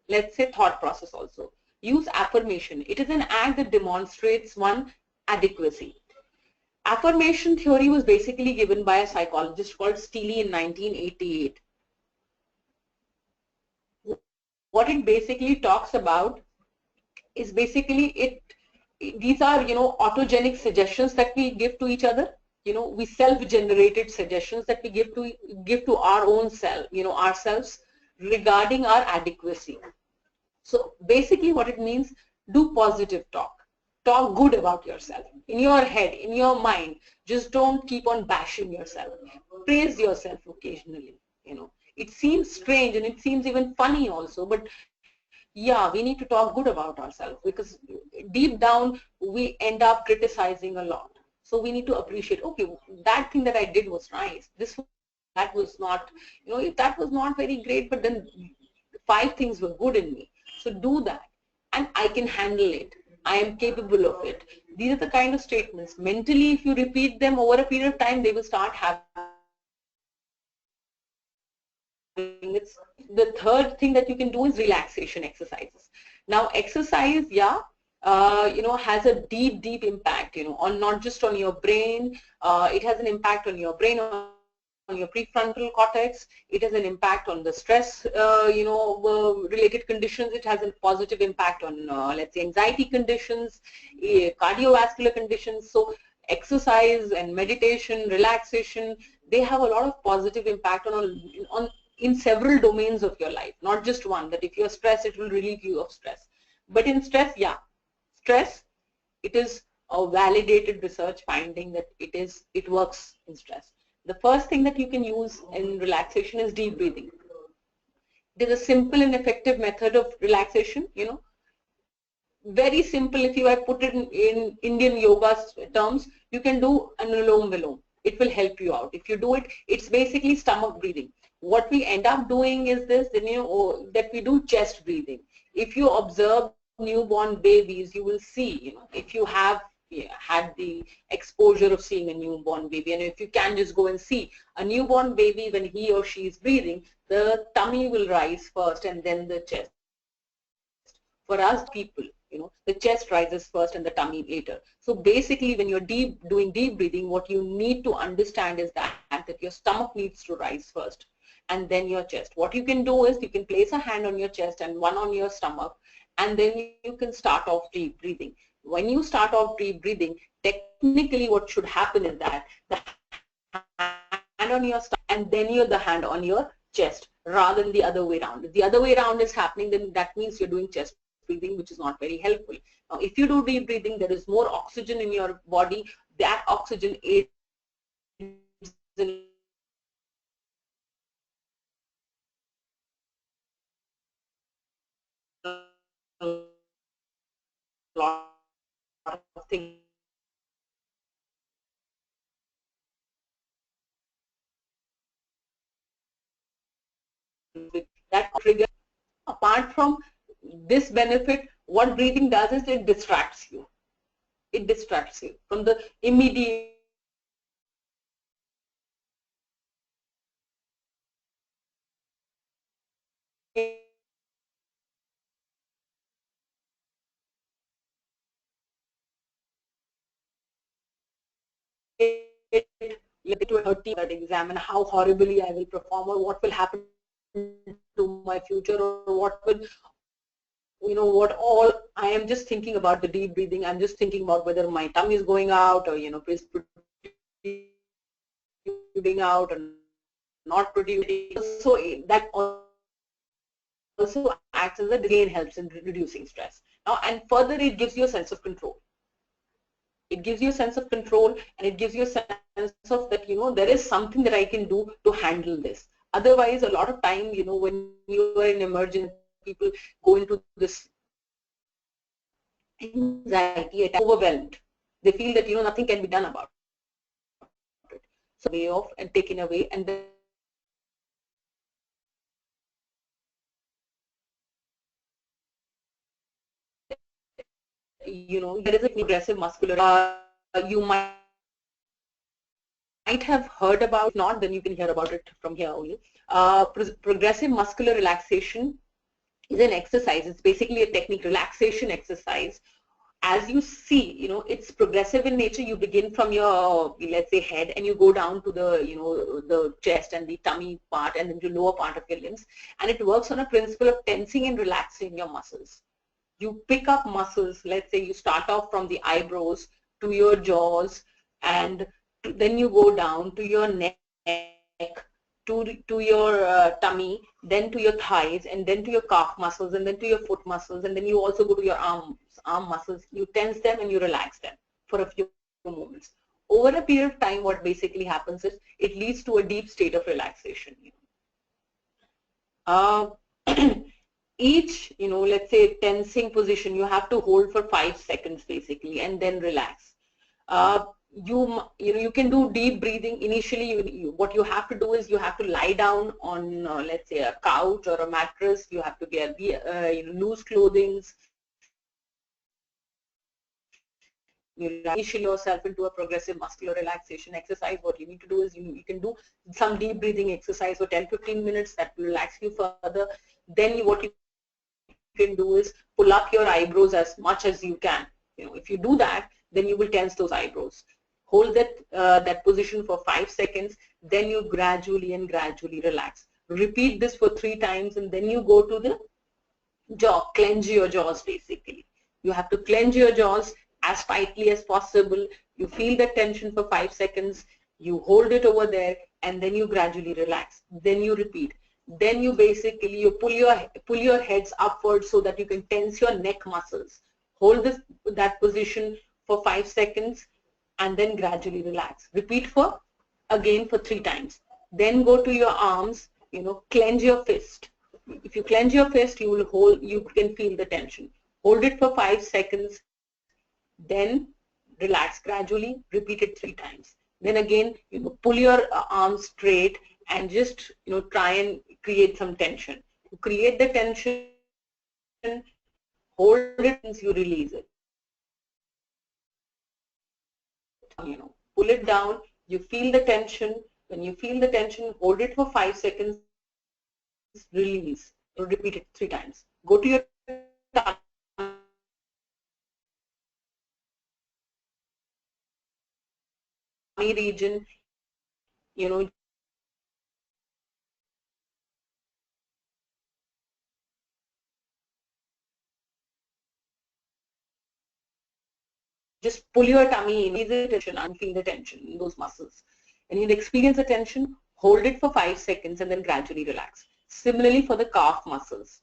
let's say, thought process also. Use affirmation. It is an act that demonstrates one adequacy. Affirmation theory was basically given by a psychologist called Steele in 1988. What it basically talks about is basically these are, you know, autogenic suggestions that we give to each other. You know, we self-generated suggestions that we give to our own self, you know, ourselves regarding our adequacy. So basically what it means, do positive talk. Talk good about yourself in your head, in your mind. Just don't keep on bashing yourself. Praise yourself occasionally, you know. It seems strange and it seems even funny also, but yeah, we need to talk good about ourselves, because deep down we end up criticizing a lot. So we need to appreciate, okay, that thing that I did was nice. That was not, you know, if that was not very great, but then 5 things were good in me. So do that, and I can handle it. I am capable of it. These are the kind of statements. Mentally, if you repeat them over a period of time, they will start having. It's the third thing that you can do is relaxation exercises. Now, exercise, yeah, you know, has a deep impact, you know, on not just on your brain. It has an impact on your brain, on your prefrontal cortex. It has an impact on the stress, you know, related conditions. It has a positive impact on, let's say, anxiety conditions, cardiovascular conditions. So exercise and meditation, relaxation, they have a lot of positive impact on in several domains of your life, not just one, that if you're stressed, it will relieve you of stress. But in stress, yeah, stress, it is a validated research finding that it works in stress. The first thing that you can use in relaxation is deep breathing. It is a simple and effective method of relaxation, very simple. If you have put it in Indian yoga terms, you can do an Anulom Vilom. It will help you out. If you do it, it's basically stomach breathing. What we end up doing is this, that we do chest breathing. If you observe newborn babies, you will see, if you have had the exposure of seeing a newborn baby, and if you can just go and see a newborn baby, when he or she is breathing, the tummy will rise first and then the chest. For us people, the chest rises first and the tummy later. So basically, when you're doing deep breathing, what you need to understand is that your stomach needs to rise first and then your chest. What you can do is you can place a hand on your chest and one on your stomach, and then you can start off deep breathing. When you start off deep breathing, technically what should happen is that the hand on your stomach and then the hand on your chest, rather than the other way around. If the other way around is happening, then that means you're doing chest breathing, which is not very helpful. Now, if you do deep breathing, there is more oxygen in your body. That oxygen aids in a lot of things. That trigger, apart from this benefit, what breathing does is it distracts you. It distracts you from the immediate to a team that examine how horribly I will perform, or what will happen to my future, or what will, what all. I am just thinking about the deep breathing. I'm just thinking about whether my tummy is going out, or is producing out or not producing. So that also acts as a gain, helps in reducing stress. Now, and further, it gives you a sense of control. It gives you a sense of control, and it gives you a sense of that, there is something that I can do to handle this. Otherwise, a lot of time, when you are in emergency, people go into this anxiety, overwhelmed. They feel that, nothing can be done about it. So way off and taken away, and then there is a progressive muscular. You might have heard about, not, then you can hear about it from here only. Progressive muscular relaxation is an exercise. It's basically a technique, relaxation exercise. As you see, it's progressive in nature. You begin from your, let's say, head, and you go down to the, the chest and the tummy part, and then the lower part of your limbs. And it works on a principle of tensing and relaxing your muscles. You pick up muscles. Let's say you start off from the eyebrows to your jaws, and then you go down to your neck, to your tummy, then to your thighs, and then to your calf muscles, and then to your foot muscles, and then you also go to your arm muscles. You tense them and you relax them for a few moments. Over a period of time, what basically happens is it leads to a deep state of relaxation. Each, let's say, tensing position, you have to hold for 5 seconds basically, and then relax. You can do deep breathing. Initially, what you have to do is you have to lie down on, let's say, a couch or a mattress. You have to wear loose clothing. You initiate yourself into a progressive muscular relaxation exercise. What you need to do is you can do some deep breathing exercise for 10-15 minutes. That will relax you further. Then what you can do is pull up your eyebrows as much as you can. If you do that, then you will tense those eyebrows. Hold that position for 5 seconds. Then you gradually relax. Repeat this for 3 times, and then you go to the jaw. Clench your jaws basically. You have to clench your jaws as tightly as possible. You feel the tension for 5 seconds. You hold it over there, and then you gradually relax. Then you repeat. Then you basically pull your heads upwards so that you can tense your neck muscles. Hold that position for 5 seconds and then gradually relax. Repeat for again for 3 times. Then go to your arms, clench your fist. If you clench your fist, you can feel the tension. Hold it for 5 seconds, then relax gradually, repeat it 3 times. Then again, pull your arms straight and just, try and create some tension. To create the tension, hold it once you release it. Pull it down, you feel the tension. When you feel the tension, hold it for 5 seconds, release. Repeat it 3 times. Go to your tummy region, just pull your tummy in, the tension and feel the tension in those muscles. And you'll experience the tension, hold it for 5 seconds and then gradually relax. Similarly for the calf muscles,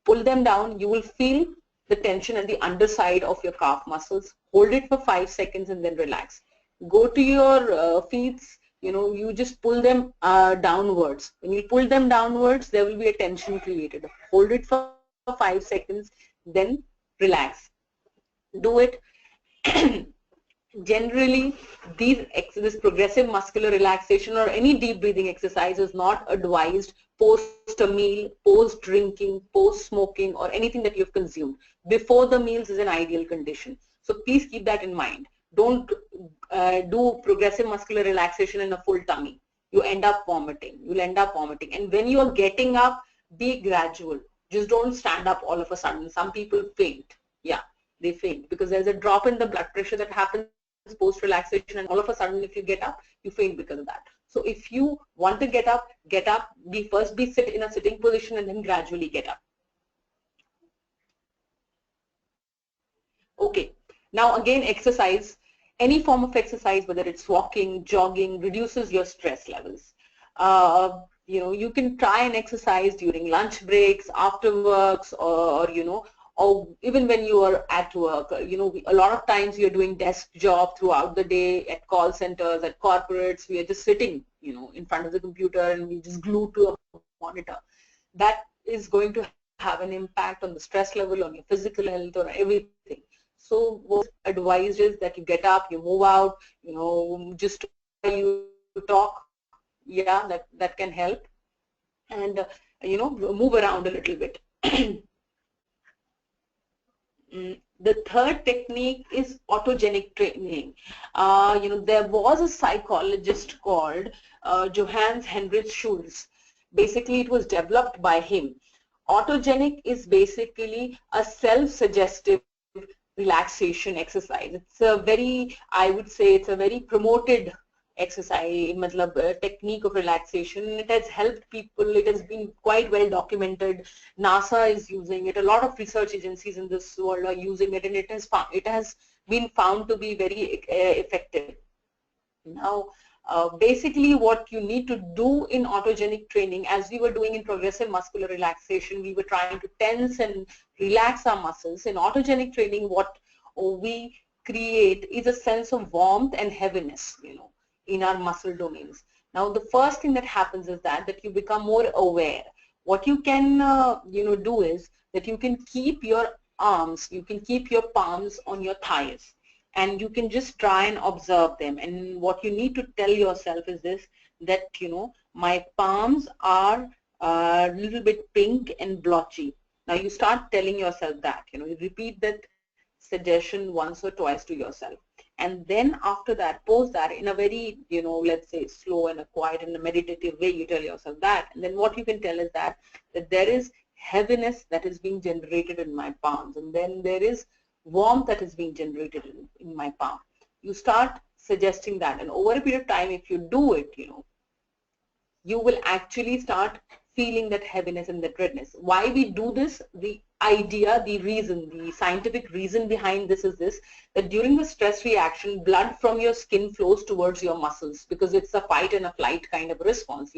pull them down, you will feel the tension at the underside of your calf muscles. Hold it for 5 seconds and then relax. Go to your feet, you just pull them downwards. When you pull them downwards, there will be a tension created. Hold it for 5 seconds, then relax. Do it. Generally, this progressive muscular relaxation or any deep breathing exercise is not advised post a meal, post drinking, post smoking, or anything that you've consumed. Before the meals is an ideal condition. So please keep that in mind. Don't do progressive muscular relaxation in a full tummy. You end up vomiting. You'll end up vomiting. And when you are getting up, be gradual. Just don't stand up all of a sudden. Some people faint. Yeah, they faint because there's a drop in the blood pressure that happens post relaxation, and all of a sudden if you get up, you faint because of that. So if you want to get up, sit in a sitting position and then gradually get up. Okay, now again, exercise, any form of exercise, whether it's walking, jogging, reduces your stress levels. You can try and exercise during lunch breaks, after works, or even when you are at work. A lot of times you're doing desk job throughout the day at call centers, at corporates. We are just sitting, in front of the computer and we just glued to a monitor. That is going to have an impact on the stress level, on your physical health, or everything. So what advised is that you get up, you move out, just you talk. Yeah, that can help. And, move around a little bit. The third technique is autogenic training. There was a psychologist called Johannes Heinrich Schulz. Basically, it was developed by him. Autogenic is basically a self-suggestive relaxation exercise. It's a very, I would say, it's a very promoted exercise, technique of relaxation. It has helped people. It has been quite well documented. NASA is using it. A lot of research agencies in this world are using it, and it has been found to be very effective. Now, basically what you need to do in autogenic training, as we were doing in progressive muscular relaxation, we were trying to tense and relax our muscles. In autogenic training, what we create is a sense of warmth and heaviness, in our muscle domains. Now, the first thing that happens is that you become more aware. What you can, do is that you can keep your arms, you can keep your palms on your thighs, and you can just try and observe them. And what you need to tell yourself is this, that, my palms are a little bit pink and blotchy. Now, you start telling yourself that, you repeat that suggestion once or twice to yourself. And then after that, post that in a very, let's say slow and a quiet and a meditative way, you tell yourself that. And then what you can tell is that there is heaviness that is being generated in my palms, and then there is warmth that is being generated in my palm. You start suggesting that, and over a period of time, if you do it, you will actually start feeling that heaviness and that redness. Why we do this? The idea, the reason, the scientific reason behind this is this, that during the stress reaction, blood from your skin flows towards your muscles because it's a fight and a flight kind of a response.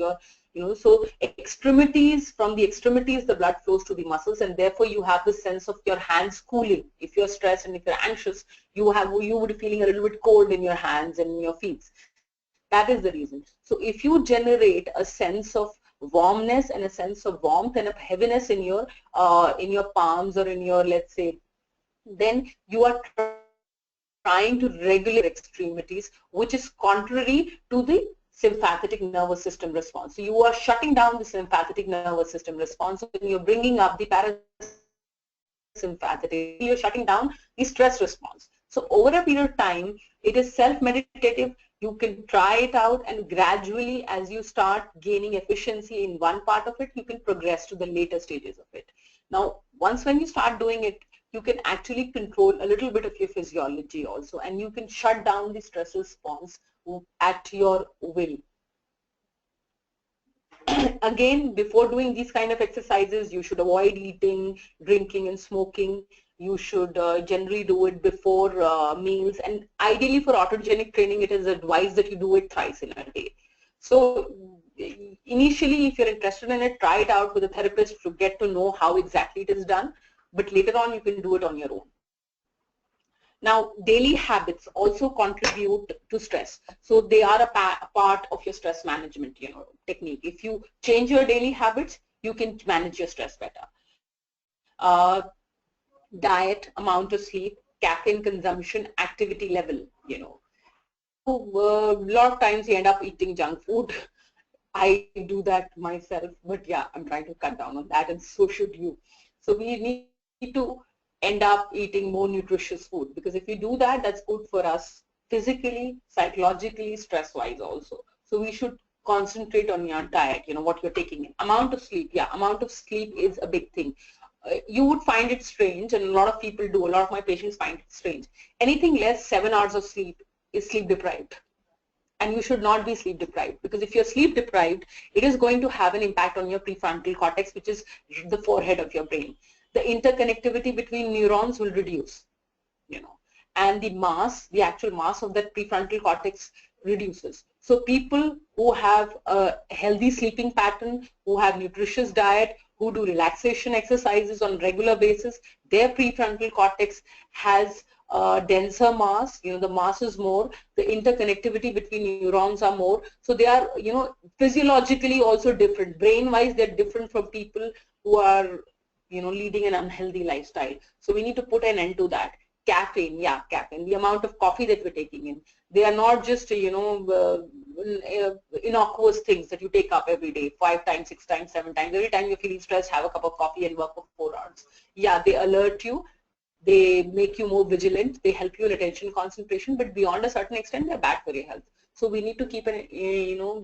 So extremities, from the extremities, the blood flows to the muscles, and therefore you have the sense of your hands cooling. If you're stressed and if you're anxious, you would be feeling a little bit cold in your hands and in your feet. That is the reason. So if you generate a sense of warmness and a sense of warmth and of heaviness in your palms or in your, let's say, then you are trying to regulate extremities, which is contrary to the sympathetic nervous system response. So you are shutting down the sympathetic nervous system response and you're bringing up the parasympathetic. You're shutting down the stress response. So over a period of time, it is self-meditative. You can try it out, and gradually as you start gaining efficiency in one part of it, you can progress to the later stages of it. Now, when you start doing it, you can actually control a little bit of your physiology also, and you can shut down the stress response at your will. Again, before doing these kind of exercises, you should avoid eating, drinking, and smoking. You should generally do it before meals, and ideally for autogenic training, it is advised that you do it thrice in a day. So initially, if you're interested in it, try it out with a therapist to get to know how exactly it is done, but later on you can do it on your own. Now, daily habits also contribute to stress. So they are a part of your stress management, technique. If you change your daily habits, you can manage your stress better. Diet, amount of sleep, caffeine consumption, activity level, A lot of times you end up eating junk food. I do that myself, but yeah, I'm trying to cut down on that, and so should you. So we need to end up eating more nutritious food, because if you do that, that's good for us physically, psychologically, stress-wise also. So we should concentrate on your diet, what you're taking in. Amount of sleep, yeah, amount of sleep is a big thing. You would find it strange, and a lot of people do, a lot of my patients find it strange. Anything less 7 hours of sleep is sleep deprived. And you should not be sleep deprived, because if you're sleep deprived, it is going to have an impact on your prefrontal cortex, which is the forehead of your brain. The interconnectivity between neurons will reduce, and the actual mass of that prefrontal cortex reduces. So people who have a healthy sleeping pattern, who have nutritious diet, who do relaxation exercises on regular basis, their prefrontal cortex has denser mass, the mass is more, the interconnectivity between neurons are more, so they are, physiologically also different. Brain-wise, they're different from people who are, leading an unhealthy lifestyle. So we need to put an end to that. Caffeine, yeah, caffeine, the amount of coffee that we're taking in. They are not just, innocuous things that you take up every day, 5 times, 6 times, 7 times. Every time you're feeling stressed, have a cup of coffee and work for 4 hours. Yeah, they alert you. They make you more vigilant. They help you in attention concentration, but beyond a certain extent, they're bad for your health. So we need to keep an,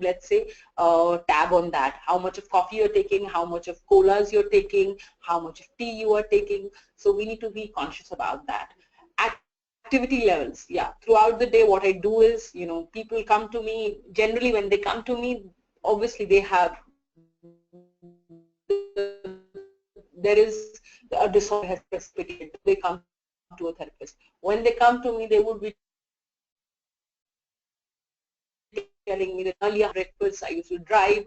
let's say, tab on that. How much of coffee you're taking, how much of colas you're taking, how much of tea you are taking. So we need to be conscious about that. Activity levels, yeah. Throughout the day, what I do is, people come to me. Generally, when they come to me, obviously they have, there is a disorder has precipitated. They come to a therapist. When they come to me, they would be telling me that earlier breakfast I used to drive.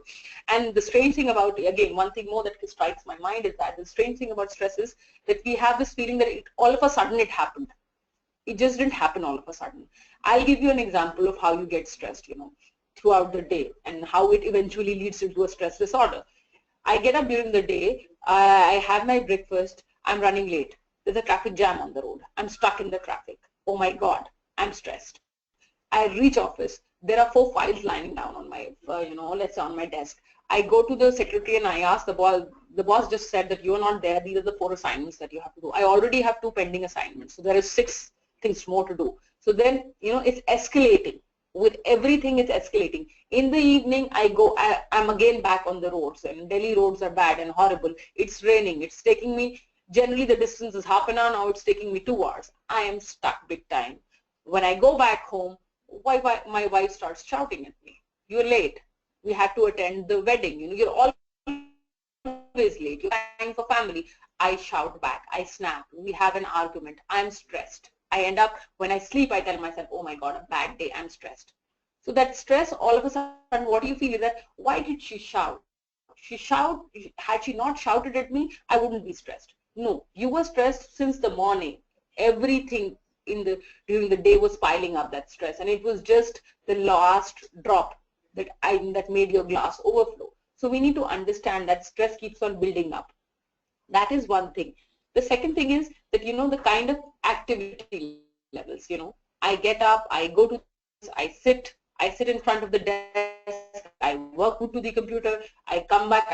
And the strange thing about, again, one thing more that strikes my mind is that the strange thing about stress is that we have this feeling that all of a sudden it happened. It just didn't happen all of a sudden. I'll give you an example of how you get stressed, throughout the day, and how it eventually leads into a stress disorder. I get up during the day, I have my breakfast, I'm running late. There's a traffic jam on the road. I'm stuck in the traffic. Oh my God, I'm stressed. I reach office. There are 4 files lying down on my, let's say on my desk. I go to the secretary and I ask the boss. The boss just said that you're not there. These are the 4 assignments that you have to do. I already have 2 pending assignments. So there is 6 things more to do. So then, it's escalating. With everything, it's escalating. In the evening, I'm again back on the roads, and Delhi roads are bad and horrible. It's raining. It's taking me, generally the distance is half an hour. Now it's taking me 2 hours. I am stuck big time. When I go back home, my wife starts shouting at me. You're late. We had to attend the wedding. You're late. You're time for family. I shout back. I snap. We have an argument. I'm stressed. I end up, when I sleep, I tell myself, oh my God, a bad day. I'm stressed. So that stress, all of a sudden, what do you feel is that, why did she shout? Had she not shouted at me, I wouldn't be stressed. No, you were stressed since the morning. Everything during the day was piling up, that stress, and it was just the last drop that made your glass overflow. So we need to understand that stress keeps on building up. That is one thing. The second thing is that, the kind of activity levels, I get up, I go to the office, I sit in front of the desk, I work to the computer, I come back,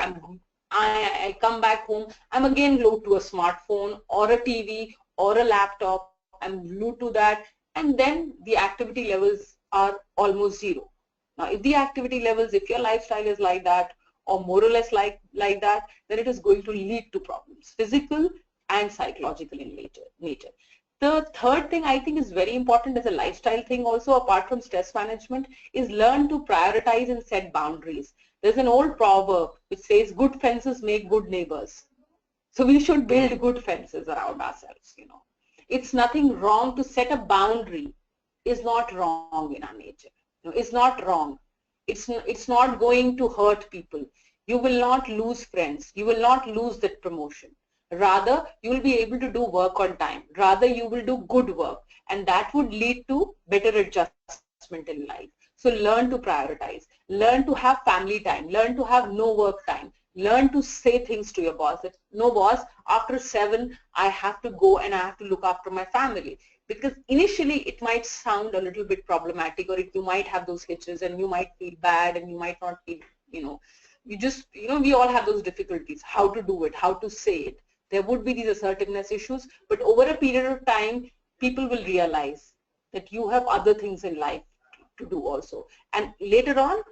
I come back home, I'm again glued to a smartphone or a TV or a laptop, I'm glued to that, and then the activity levels are almost zero. Now, if the activity levels, if your lifestyle is like that, or more or less like that, then it is going to lead to problems, physical and psychological in nature. The third thing I think is very important as a lifestyle thing also, apart from stress management, is learn to prioritize and set boundaries. There's an old proverb which says, good fences make good neighbors. So we should build good fences around ourselves, It's nothing wrong to set a boundary. Is not wrong in our nature. It's not wrong. It's not going to hurt people. You will not lose friends. You will not lose that promotion. Rather, you will be able to do work on time. Rather, you will do good work, and that would lead to better adjustment in life. So learn to prioritize. Learn to have family time. Learn to have no work time. Learn to say things to your boss that, no boss, after 7, I have to go and I have to look after my family. Because initially it might sound a little bit problematic, or you might have those hitches and you might feel bad and you might not feel, we all have those difficulties, how to do it, how to say it. There would be these assertiveness issues, but over a period of time, people will realize that you have other things in life to do also. And later on,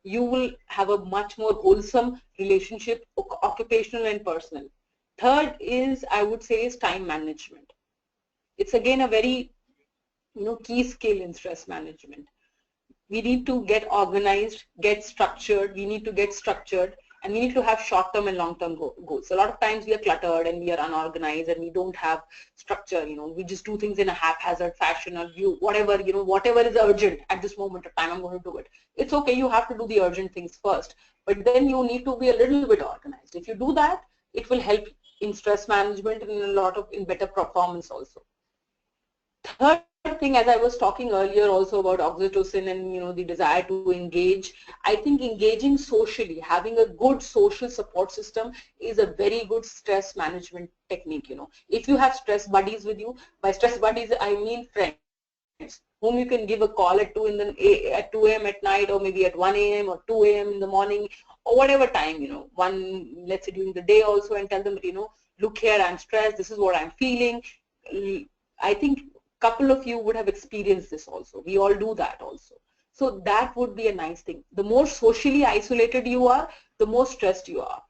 you will have a much more wholesome relationship, occupational and personal. Third is, I would say, is time management. It's again a very, key skill in stress management. We need to get organized, get structured. We need to get structured, and we need to have short-term and long-term goals. A lot of times we are cluttered and we are unorganized and we don't have structure. We just do things in a haphazard fashion, or whatever is urgent at this moment of time, I'm going to do it. It's okay. You have to do the urgent things first, but then you need to be a little bit organized. If you do that, it will help in stress management and in better performance also. Third thing, as I was talking earlier also about oxytocin and the desire to engage, I think engaging socially, having a good social support system is a very good stress management technique. If you have stress buddies with you, by stress buddies I mean friends whom you can give a call at 2 a.m. at night, or maybe at 1 a.m. or 2 a.m. in the morning, or whatever time, let's say during the day also, and tell them, look here, I'm stressed, this is what I'm feeling. I think couple of you would have experienced this also. We all do that also. So that would be a nice thing. The more socially isolated you are, the more stressed you are.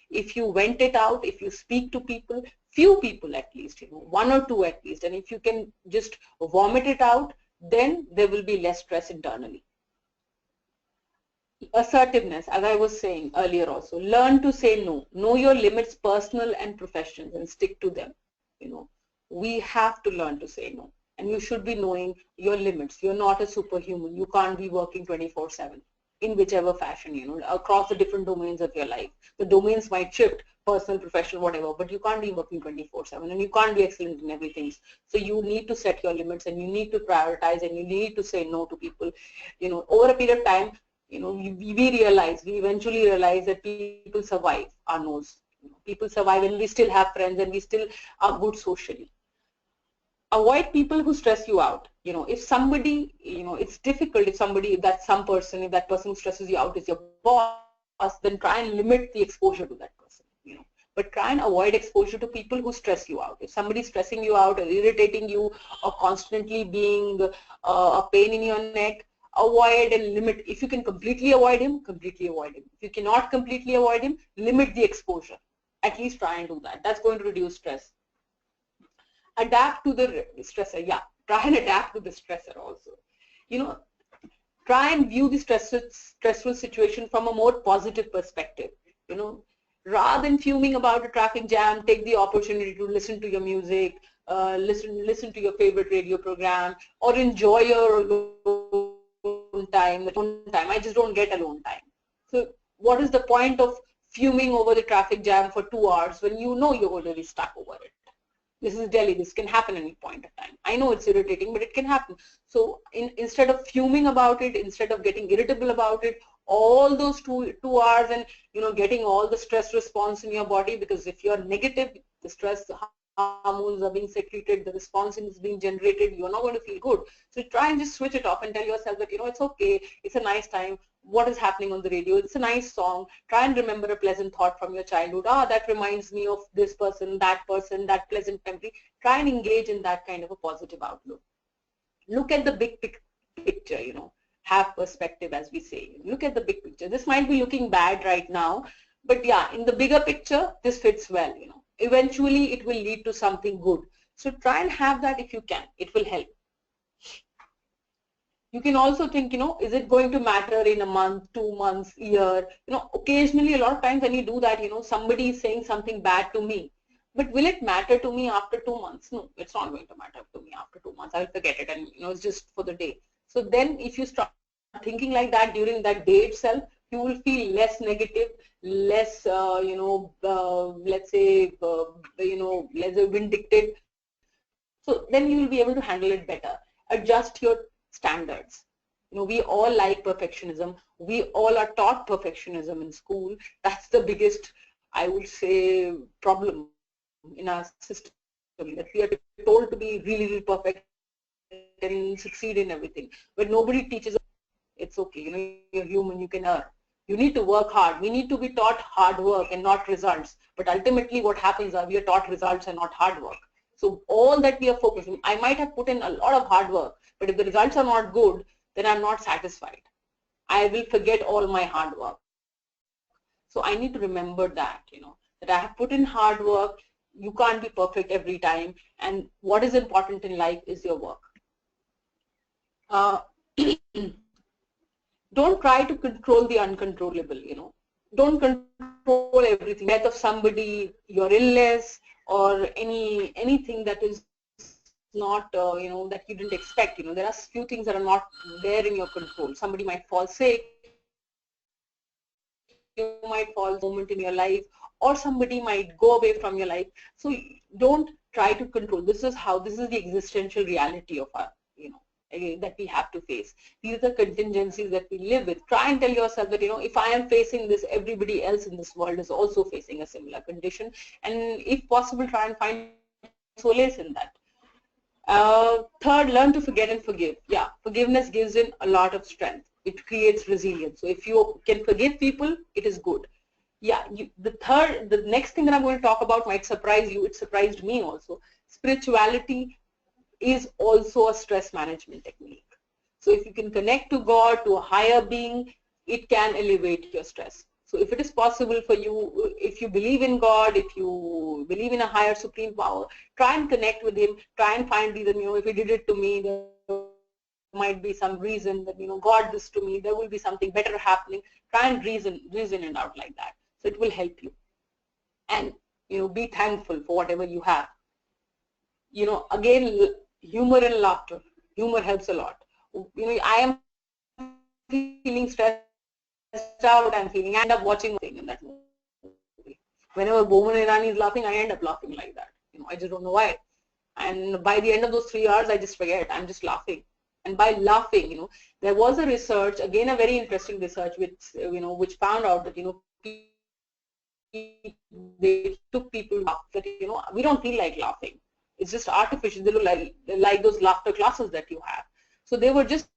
If you vent it out, if you speak to people, few people at least, 1 or 2 at least, and if you can just vomit it out, then there will be less stress internally. Assertiveness, as I was saying earlier also, learn to say no. Know your limits, personal and professional, and stick to them. We have to learn to say no, and you should be knowing your limits. You're not a superhuman. You can't be working 24/7 in whichever fashion, across the different domains of your life. The domains might shift, personal, professional, whatever, but you can't be working 24/7, and you can't be excellent in everything. So you need to set your limits, and you need to prioritize, and you need to say no to people. Over a period of time, we eventually realize that people survive our no's. People survive, and we still have friends, and we still are good socially. Avoid people who stress you out. If somebody, it's difficult if that person who stresses you out is your boss, then try and limit the exposure to that person, But try and avoid exposure to people who stress you out. If somebody is stressing you out or irritating you or constantly being a pain in your neck, avoid and limit. If you can completely avoid him, completely avoid him. If you cannot completely avoid him, limit the exposure. At least try and do that. That's going to reduce stress. Adapt to the stressor. Yeah, try and adapt to the stressor also. Try and view the stressful situation from a more positive perspective. Rather than fuming about a traffic jam, take the opportunity to listen to your music, listen to your favorite radio program, or enjoy your alone time. I just don't get alone time. So what is the point of fuming over the traffic jam for 2 hours when you know you're already stuck over it? This is Delhi. This can happen any point of time. I know it's irritating, but it can happen. So instead of fuming about it, instead of getting irritable about it, all those two hours and getting all the stress response in your body, because if you're negative, the stress hormones are being secreted, the response is being generated, you're not going to feel good. So try and just switch it off and tell yourself that it's okay, it's a nice time. What is happening on the radio? It's a nice song. Try and remember a pleasant thought from your childhood. That reminds me of this person, that pleasant memory. Try and engage in that kind of a positive outlook. Look at the big picture, have perspective, as we say. Look at the big picture. This might be looking bad right now, but yeah, in the bigger picture, this fits well, Eventually, it will lead to something good. So try and have that if you can. It will help. You can also think, is it going to matter in a month, 2 months, year? Occasionally, a lot of times when you do that, somebody is saying something bad to me. But will it matter to me after 2 months? No, it's not going to matter to me after 2 months. I'll forget it, and it's just for the day. So then if you start thinking like that during that day itself, you will feel less negative, less, let's say, less vindictive. So then you will be able to handle it better. Adjust your standards. We all like perfectionism. We all are taught perfectionism in school. That's the biggest, I would say, problem in our system, that we are told to be really, really perfect and succeed in everything. But nobody teaches us it's okay, you're human, you can earn. You need to work hard. We need to be taught hard work and not results. But ultimately what happens is we are taught results and not hard work. So all that we are focusing, I might have put in a lot of hard work, but if the results are not good, then I'm not satisfied. I will forget all my hard work. So I need to remember that, that I have put in hard work. You can't be perfect every time. And what is important in life is your work. Don't try to control the uncontrollable, Don't control everything. Death of somebody, your illness, or anything that is not, that you didn't expect. There are few things that are not there in your control. Somebody might fall sick. You might fall a moment in your life, or somebody might go away from your life. So don't try to control. This is the existential reality of our, that we have to face. These are the contingencies that we live with. Try and tell yourself that, if I am facing this, everybody else in this world is also facing a similar condition. And if possible, try and find solace in that. Third, learn to forget and forgive. Yeah, forgiveness gives in a lot of strength. It creates resilience. So if you can forgive people, it is good. Yeah, the next thing that I'm going to talk about might surprise you. It surprised me also. Spirituality is also a stress management technique. So if you can connect to God, to a higher being, it can elevate your stress. So if it is possible for you, if you believe in God, if you believe in a higher supreme power, try and connect with him, try and find reason, if he did it to me, there might be some reason that, God this to me, there will be something better happening. Try and reason it out like that. So it will help you. And, be thankful for whatever you have. Again, humor and laughter. Humor helps a lot. I am feeling stressed out, I end up watching thing in that movie. Whenever Boman Irani is laughing, I end up laughing like that. I just don't know why. And by the end of those 3 hours, I just forget. I'm just laughing. And by laughing, there was a research, again a very interesting research, which found out that, they took people to laugh, that, we don't feel like laughing. It's just artificial. They look like those laughter classes that you have. So they were just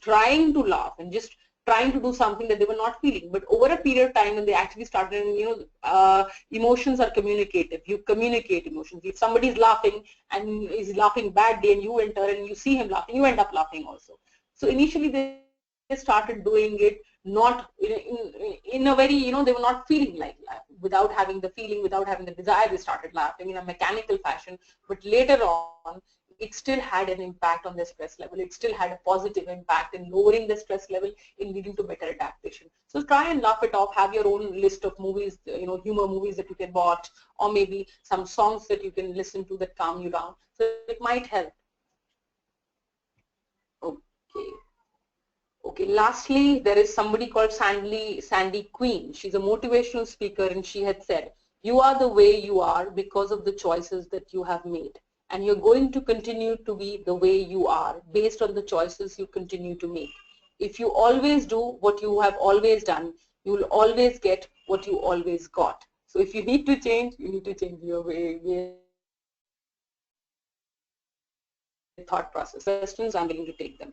trying to laugh and just trying to do something that they were not feeling. But over a period of time, when they actually started, emotions are communicative. You communicate emotions. If somebody is laughing and is laughing badly, and you enter and you see him laughing, you end up laughing also. So initially they started doing it not in a very, they were not feeling like laughing. Without having the feeling, without having the desire, they started laughing in a mechanical fashion. But later on, it still had an impact on the stress level. It still had a positive impact in lowering the stress level, in leading to better adaptation. So try and laugh it off. Have your own list of movies, humor movies that you can watch, or maybe some songs that you can listen to that calm you down. So it might help. Okay. Okay, lastly, there is somebody called Sandy Queen. She's a motivational speaker, and she had said, you are the way you are because of the choices that you have made. And you're going to continue to be the way you are based on the choices you continue to make. If you always do what you have always done, you will always get what you always got. So if you need to change, you need to change your thought process. Questions, I'm willing to take them.